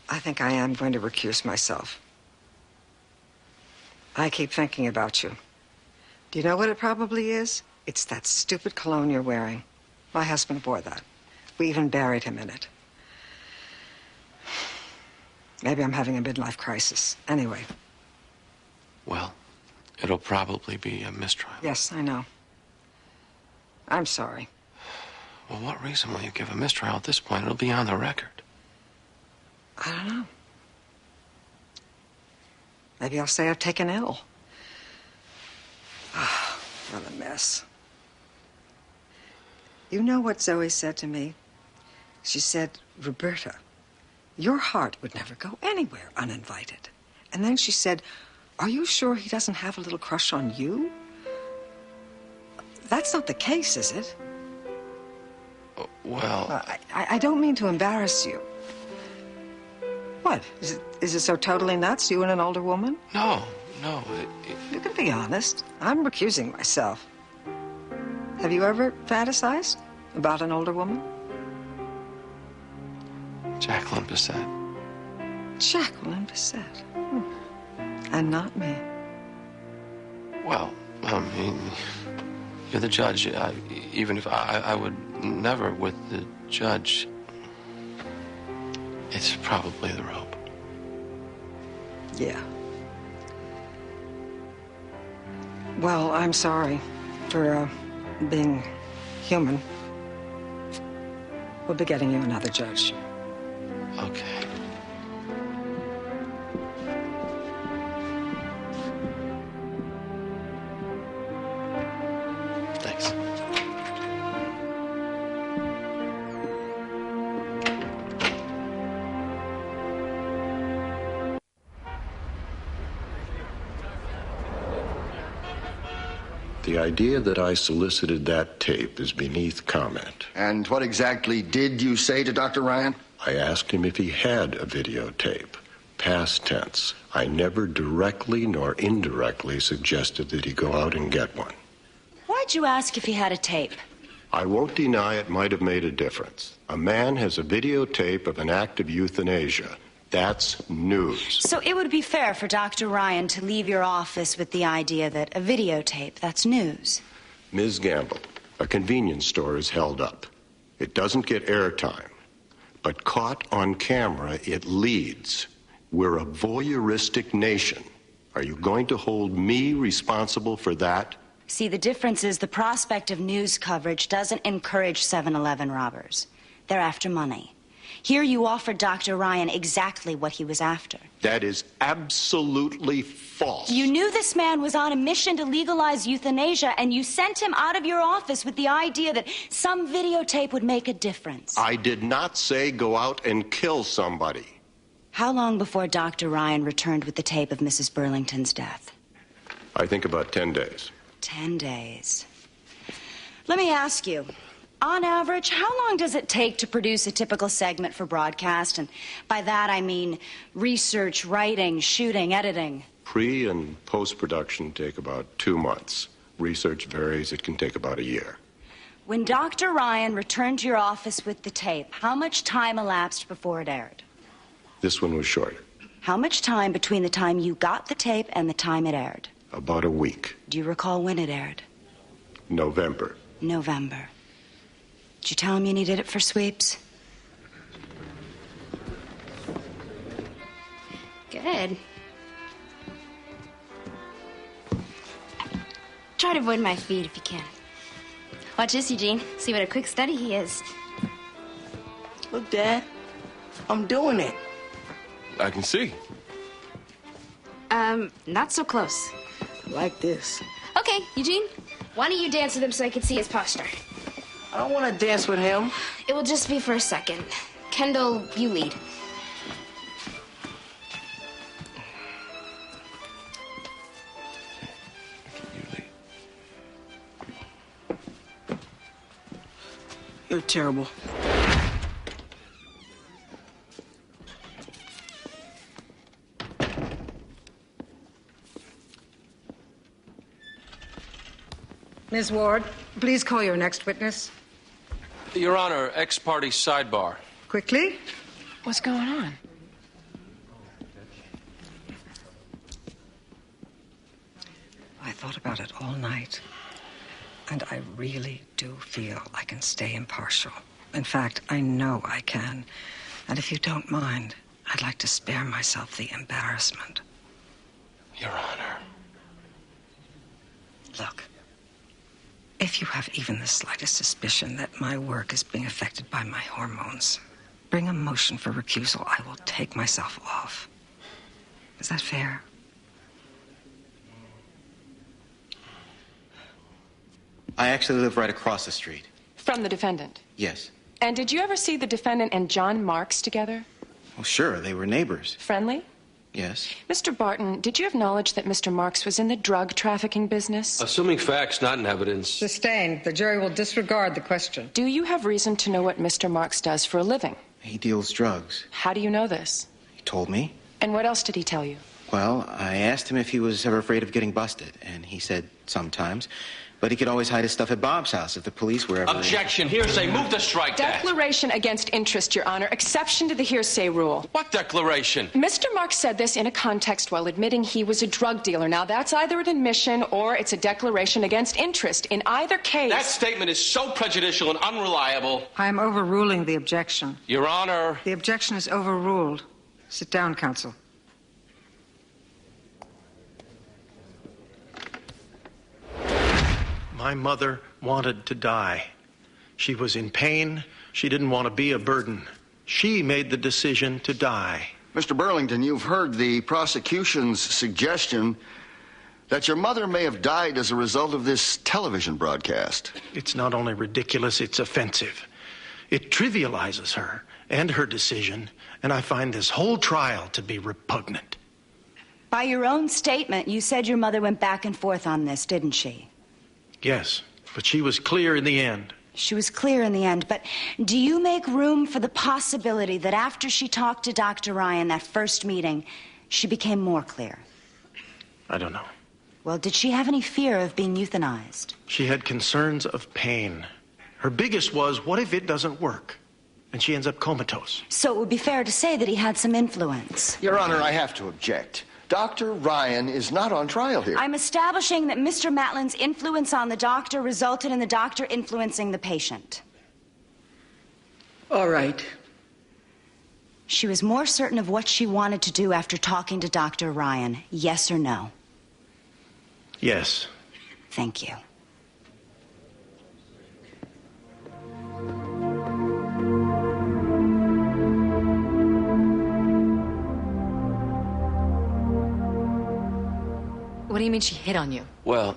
I think I am going to recuse myself. I keep thinking about you. Do you know what it probably is? It's that stupid cologne you're wearing. My husband wore that. We even buried him in it. Maybe I'm having a midlife crisis. Anyway. Well, it'll probably be a mistrial. Yes, I know. I'm sorry. Well, what reason will you give a mistrial at this point? It'll be on the record. I don't know. Maybe I'll say I've taken ill. Oh, what a mess. You know what Zoe said to me? She said, Roberta, your heart would never go anywhere uninvited. And then she said, are you sure he doesn't have a little crush on you? That's not the case, is it? Well... I don't mean to embarrass you. What? Is it so totally nuts, you and an older woman? No. You can be honest. I'm recusing myself. Have you ever fantasized about an older woman? Jacqueline Bisset. Jacqueline Bisset. And not me. Well, I mean, you're the judge. Even if I would never with the judge, it's probably the rope. Yeah. Well, I'm sorry for being human. We'll be getting you another judge. Okay. Thanks. The idea that I solicited that tape is beneath comment. And what exactly did you say to Dr. Ryan? I asked him if he had a videotape. Past tense. I never directly nor indirectly suggested that he go out and get one. Why'd you ask if he had a tape? I won't deny it might have made a difference. A man has a videotape of an act of euthanasia. That's news. So it would be fair for Dr. Ryan to leave your office with the idea that a videotape, that's news. Ms. Gamble, a convenience store is held up. It doesn't get airtime. But caught on camera, it leads. We're a voyeuristic nation. Are you going to hold me responsible for that? See, the difference is the prospect of news coverage doesn't encourage 7-Eleven robbers. They're after money. Here you offered Dr. Ryan exactly what he was after. That is absolutely false. You knew this man was on a mission to legalize euthanasia, and you sent him out of your office with the idea that some videotape would make a difference. I did not say go out and kill somebody. How long before Dr. Ryan returned with the tape of Mrs. Burlington's death? I think about 10 days. 10 days. Let me ask you, on average, how long does it take to produce a typical segment for broadcast? And by that I mean research, writing, shooting, editing. Pre- and post-production take about 2 months. Research varies. It can take about a year. When Dr. Ryan returned to your office with the tape, how much time elapsed before it aired? This one was shorter. How much time between the time you got the tape and the time it aired? About a week. Do you recall when it aired? November. November. Did you tell him you needed it for sweeps? Good. Try to avoid my feet if you can. Watch this, Eugene. See what a quick study he is. Look, Dad, I'm doing it. I can see. Not so close. Like this. Okay, Eugene, why don't you dance with him so I can see his posture? I don't want to dance with him. It will just be for a second. Kendall, you lead. You're terrible. Ms. Ward, please call your next witness. Your Honor, ex-party sidebar. Quickly. What's going on? I thought about it all night, and I really do feel I can stay impartial. In fact, I know I can. And if you don't mind, I'd like to spare myself the embarrassment. Your Honor. Look, if you have even the slightest suspicion that my work is being affected by my hormones, bring a motion for recusal. I will take myself off. Is that fair? I actually live right across the street. From the defendant? Yes. And did you ever see the defendant and John Marks together? Well, sure, they were neighbors. Friendly? Yes. Mr. Barton, did you have knowledge that Mr. Marks was in the drug trafficking business? Assuming facts, not in evidence. Sustained. The jury will disregard the question. Do you have reason to know what Mr. Marks does for a living? He deals drugs. How do you know this? He told me. And what else did he tell you? Well, I asked him if he was ever afraid of getting busted, and he said sometimes. But he could always hide his stuff at Bob's house if the police were ever... Objection. Hearsay. Move to strike that. Declaration against interest, Your Honor. Exception to the hearsay rule. What declaration? Mr. Marks said this in a context while admitting he was a drug dealer. Now, that's either an admission or it's a declaration against interest. In either case... That statement is so prejudicial and unreliable. I am overruling the objection. Your Honor. The objection is overruled. Sit down, counsel. My mother wanted to die. She was in pain. She didn't want to be a burden. She made the decision to die. Mr. Burlington, you've heard the prosecution's suggestion that your mother may have died as a result of this television broadcast. It's not only ridiculous, it's offensive. It trivializes her and her decision, and I find this whole trial to be repugnant. By your own statement, you said your mother went back and forth on this, didn't she? Yes, but she was clear in the end. She was clear in the end, but do you make room for the possibility that after she talked to Dr. Ryan, that first meeting, she became more clear? I don't know. Well, did she have any fear of being euthanized? She had concerns of pain. Her biggest was, what if it doesn't work? And she ends up comatose. So it would be fair to say that he had some influence. Your Honor, I have to object. Dr. Ryan is not on trial here. I'm establishing that Mr. Matlin's influence on the doctor resulted in the doctor influencing the patient. All right. She was more certain of what she wanted to do after talking to Dr. Ryan. Yes or no? Yes. Thank you. What do you mean she hit on you? Well,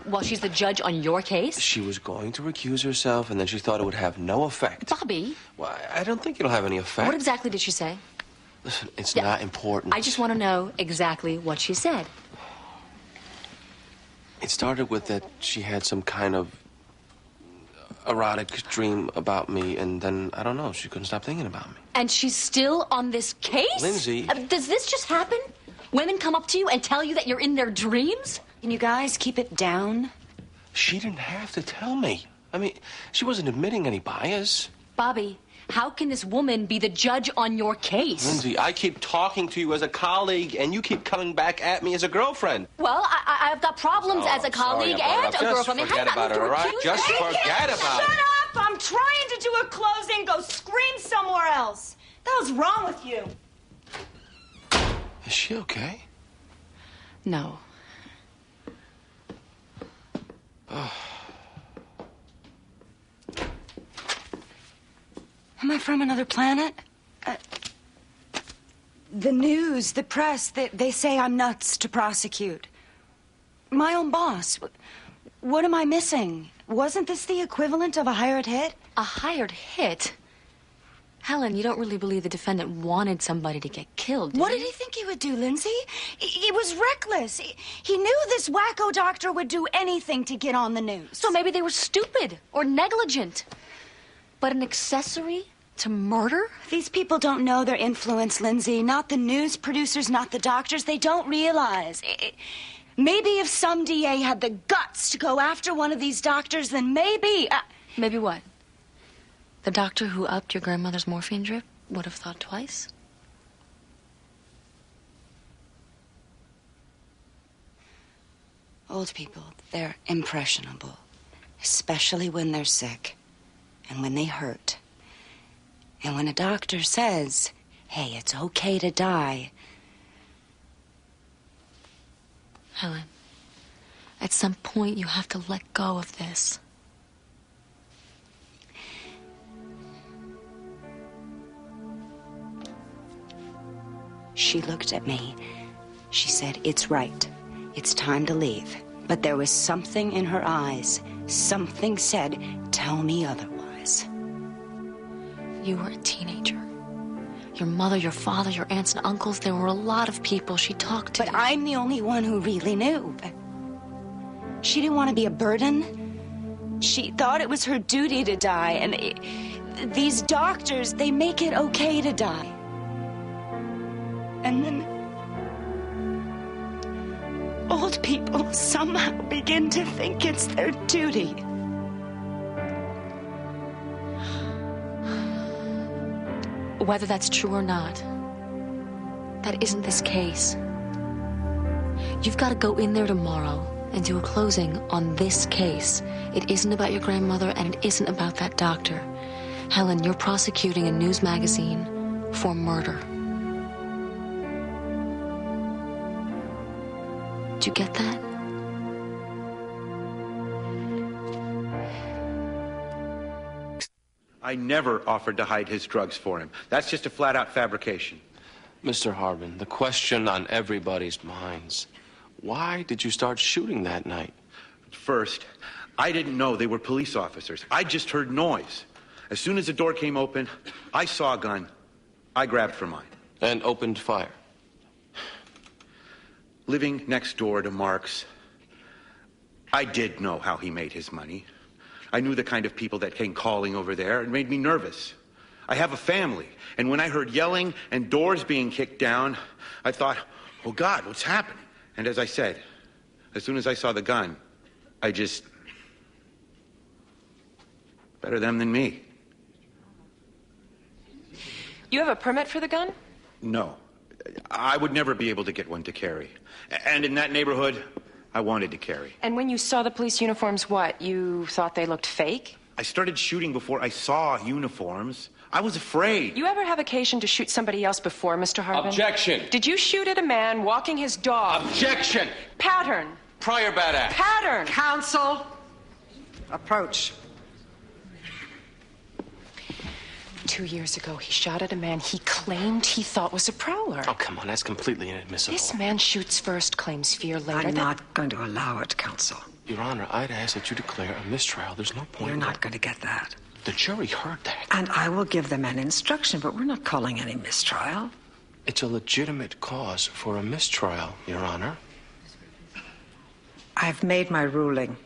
While she's the judge on your case? She was going to recuse herself, and then she thought it would have no effect. Bobby. Well, I don't think it'll have any effect. What exactly did she say? Listen, it's not important. I just want to know exactly what she said. It started with that she had some kind of erotic dream about me, and then, I don't know, she couldn't stop thinking about me. And she's still on this case? Lindsay. Does this just happen? Women come up to you and tell you that you're in their dreams? Can you guys keep it down? She didn't have to tell me. I mean, she wasn't admitting any bias. Bobby, how can this woman be the judge on your case? Lindsay, I keep talking to you as a colleague, and you keep coming back at me as a girlfriend. Well, I've got problems as a colleague and a girlfriend. Just forget about it, all right? Just forget about it. Shut up! I'm trying to do a closing. Go scream somewhere else. What the hell's wrong with you? Is she okay? No. Oh. Am I from another planet? The news, the press, they say I'm nuts to prosecute. My own boss. What am I missing? Wasn't this the equivalent of a hired hit? A hired hit? Helen, you don't really believe the defendant wanted somebody to get killed, do What you? did he think he would do, Lindsay? He was reckless. He knew this wacko doctor would do anything to get on the news. So maybe they were stupid or negligent. But an accessory to murder? These people don't know their influence, Lindsay. Not the news producers, not the doctors. They don't realize. Maybe if some DA had the guts to go after one of these doctors, then maybe... Maybe what? The doctor who upped your grandmother's morphine drip would have thought twice? Old people, they're impressionable. Especially when they're sick. And when they hurt. And when a doctor says, hey, it's okay to die... Helen, at some point you have to let go of this. She looked at me. She said, it's right. It's time to leave. But there was something in her eyes. Something said, tell me otherwise. You were a teenager. Your mother, your father, your aunts and uncles, there were a lot of people she talked to. But I'm the only one who really knew. She didn't want to be a burden. She thought it was her duty to die. And these doctors, they make it okay to die. And then old people somehow begin to think it's their duty. Whether that's true or not, that isn't this case. You've got to go in there tomorrow and do a closing on this case. It isn't about your grandmother, and it isn't about that doctor. Helen, you're prosecuting a news magazine for murder. Do you get that? I never offered to hide his drugs for him. That's just a flat-out fabrication. Mr. Harbin, the question on everybody's minds. Why did you start shooting that night? First, I didn't know they were police officers. I just heard noise. As soon as the door came open, I saw a gun. I grabbed for mine. And opened fire. Living next door to Mark's, I did know how he made his money. I knew the kind of people that came calling over there. It made me nervous. I have a family, and when I heard yelling and doors being kicked down, I thought, oh God, what's happening? And as I said, as soon as I saw the gun, I just... better them than me. You have a permit for the gun? No. I would never be able to get one to carry. And in that neighborhood, I wanted to carry. And when you saw the police uniforms, what? You thought they looked fake? I started shooting before I saw uniforms. I was afraid. You ever have occasion to shoot somebody else before, Mr. Harbin? Objection. Did you shoot at a man walking his dog? Objection. Pattern. Prior bad act. Pattern. Counsel, approach. 2 years ago, he shot at a man he claimed he thought was a prowler. Oh, come on, that's completely inadmissible. This man shoots first, claims fear later. I'm not going to allow it, counsel. Your Honor, I'd ask that you declare a mistrial. There's no point. You're not going to get that. The jury heard that. And I will give them an instruction, but we're not calling any mistrial. It's a legitimate cause for a mistrial, Your Honor. I've made my ruling.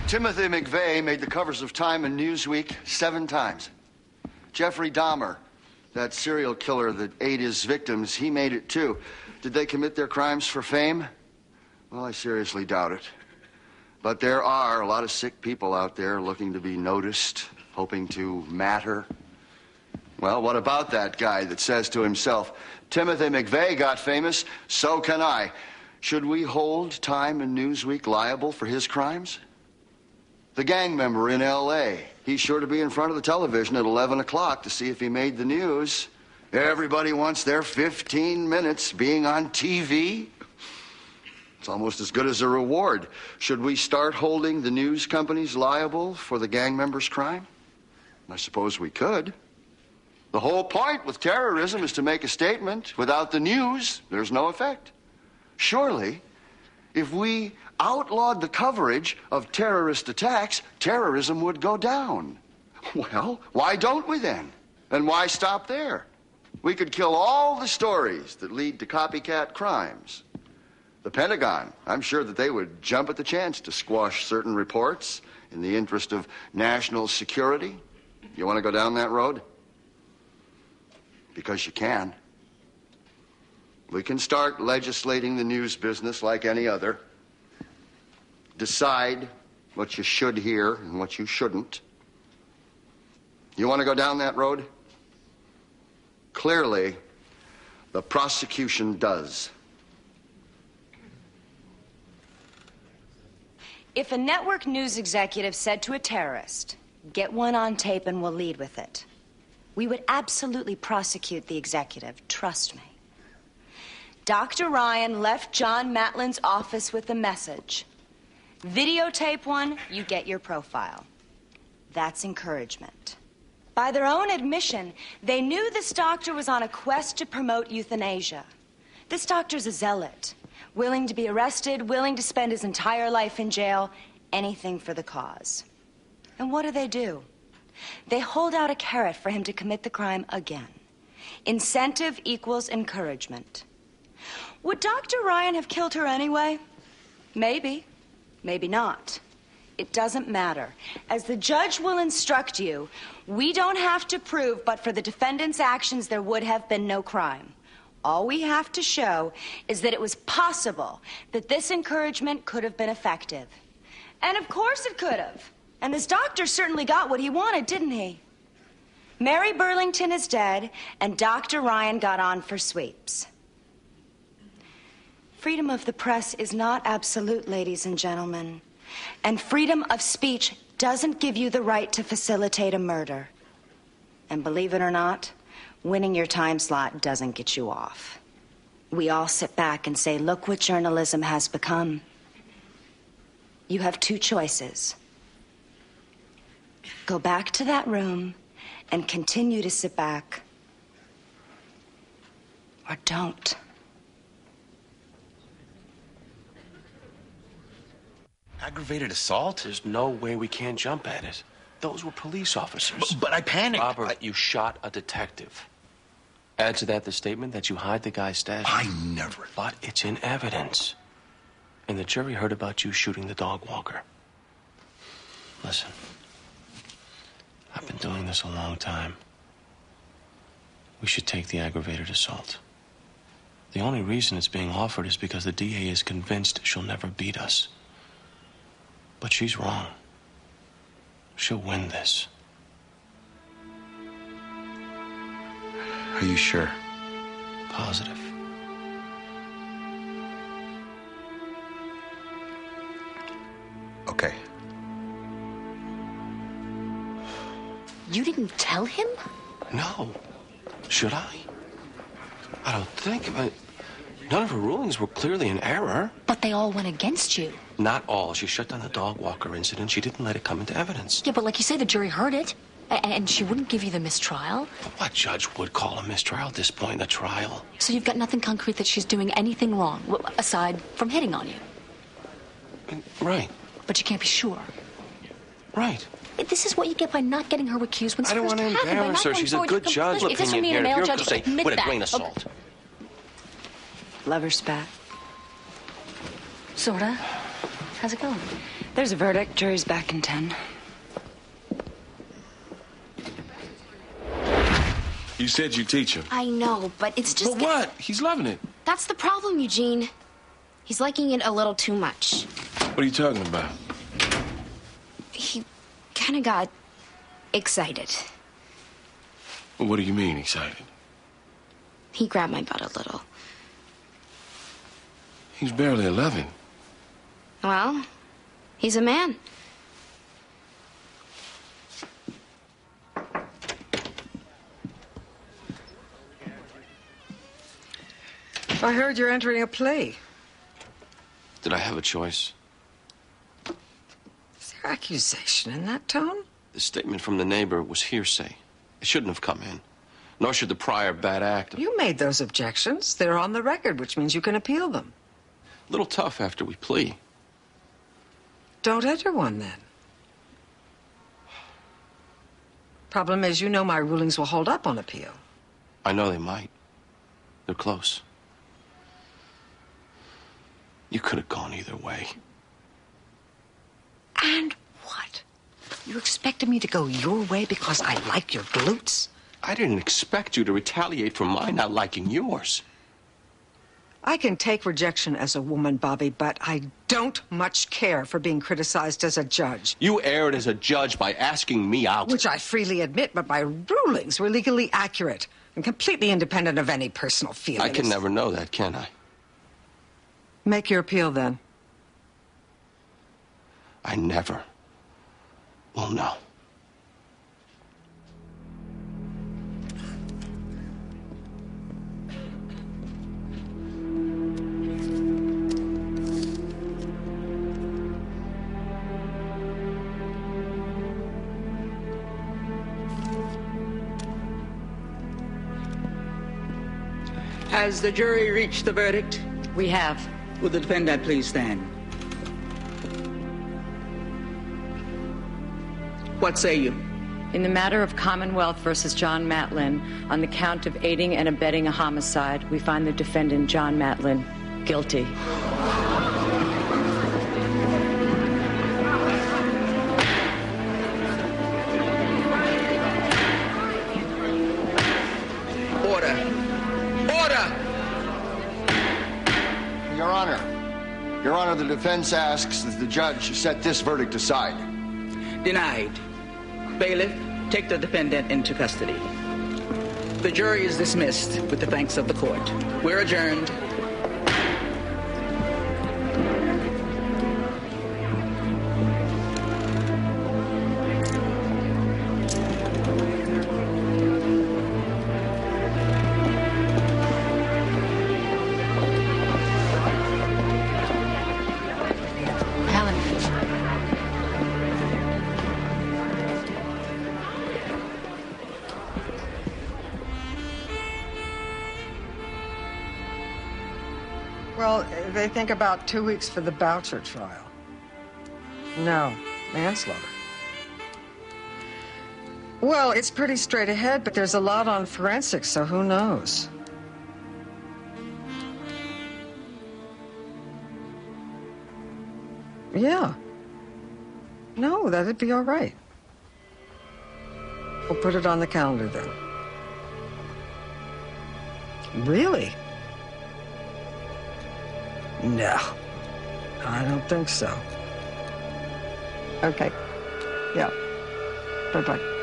Timothy McVeigh made the covers of Time and Newsweek 7 times. Jeffrey Dahmer, that serial killer that ate his victims, he made it too. Did they commit their crimes for fame? Well, I seriously doubt it. But there are a lot of sick people out there looking to be noticed, hoping to matter. Well, what about that guy that says to himself, Timothy McVeigh got famous, so can I. Should we hold Time and Newsweek liable for his crimes? The gang member in L.A., he's sure to be in front of the television at 11 o'clock to see if he made the news. Everybody wants their 15 minutes being on TV. It's almost as good as a reward. Should we start holding the news companies liable for the gang member's crime? I suppose we could. The whole point with terrorism is to make a statement. Without the news, there's no effect. Surely, if we outlawed the coverage of terrorist attacks, terrorism would go down. Well, why don't we then? And why stop there? We could kill all the stories that lead to copycat crimes. The Pentagon, I'm sure that they would jump at the chance to squash certain reports in the interest of national security. You want to go down that road? Because you can. We can start legislating the news business like any other. Decide what you should hear and what you shouldn't. You want to go down that road? Clearly, the prosecution does. If a network news executive said to a terrorist, "Get one on tape and we'll lead with it," we would absolutely prosecute the executive, trust me. Dr. Ryan left John Matlin's office with a message. Videotape one, you get your profile. That's encouragement. By their own admission, they knew this doctor was on a quest to promote euthanasia. This doctor's a zealot, willing to be arrested, willing to spend his entire life in jail, anything for the cause. And what do? They hold out a carrot for him to commit the crime again. Incentive equals encouragement. Would Dr. Ryan have killed her anyway? Maybe. Maybe not. It doesn't matter. As the judge will instruct you, we don't have to prove, but for the defendant's actions, there would have been no crime. All we have to show is that it was possible that this encouragement could have been effective. And of course it could have. And this doctor certainly got what he wanted, didn't he? Mary Burlington is dead, and Dr. Ryan got on for sweeps. Freedom of the press is not absolute, ladies and gentlemen. And freedom of speech doesn't give you the right to facilitate a murder. And believe it or not, winning your time slot doesn't get you off. We all sit back and say, look what journalism has become. You have two choices. Go back to that room and continue to sit back. Or don't. Aggravated assault? There's no way we can't jump at it. Those were police officers. But I panicked. Robert, you shot a detective. Add to that the statement that you hide the guy's stash. I never. But it's in evidence. And the jury heard about you shooting the dog walker. Listen, I've been doing this a long time. We should take the aggravated assault. The only reason it's being offered is because the DA is convinced she'll never beat us. But she's wrong. She'll win this. Are you sure? Positive. Okay. You didn't tell him? No. Should I? I don't think. None of her rulings were clearly in error. But they all went against you. Not all. She shut down the dog walker incident. She didn't let it come into evidence. Yeah, but like you say, the jury heard it. And she wouldn't give you the mistrial. But what judge would call a mistrial at this point in a trial? So you've got nothing concrete that she's doing anything wrong, aside from hitting on you. Right. But you can't be sure. Right. This is what you get by not getting her recused when I don't want to embarrass her. She's a good judge. It doesn't mean a male judge will admit with a that. grain of salt. Lover's spat. Sorta. How's it going? There's a verdict. Jury's back in 10. You said you teach him. I know, but it's just... But what? He's loving it. That's the problem, Eugene. He's liking it a little too much. What are you talking about? He kind of got excited. Well, what do you mean, excited? He grabbed my butt a little. He's barely 11. Well, he's a man. I heard you're entering a play. Did I have a choice? Is there accusation in that tone? The statement from the neighbor was hearsay. It shouldn't have come in. Nor should the prior bad act. You made those objections. They're on the record, which means you can appeal them. A little tough after we plea. Don't enter one, then. Problem is, you know my rulings will hold up on appeal. I know they might. They're close. You could have gone either way. And what? You expected me to go your way because I like your glutes? I didn't expect you to retaliate for my not liking yours. I can take rejection as a woman, Bobby, but I don't much care for being criticized as a judge. You erred as a judge by asking me out. Which I freely admit, but my rulings were legally accurate and completely independent of any personal feelings. I can never know that, can I? Make your appeal, then. I never will know. Has the jury reached the verdict? We have. Will the defendant please stand? What say you? In the matter of Commonwealth versus John Matlin, on the count of aiding and abetting a homicide, we find the defendant, John Matlin, guilty. Your Honor, the defense asks that the judge set this verdict aside. Denied. Bailiff, take the defendant into custody. The jury is dismissed with the thanks of the court. We're adjourned. Well, they think about 2 weeks for the Boucher trial. No, manslaughter. Well, it's pretty straight ahead, but there's a lot on forensics, so who knows? Yeah. No, that'd be all right. We'll put it on the calendar then. Really? No, I don't think so. Okay. Yeah. Bye-bye.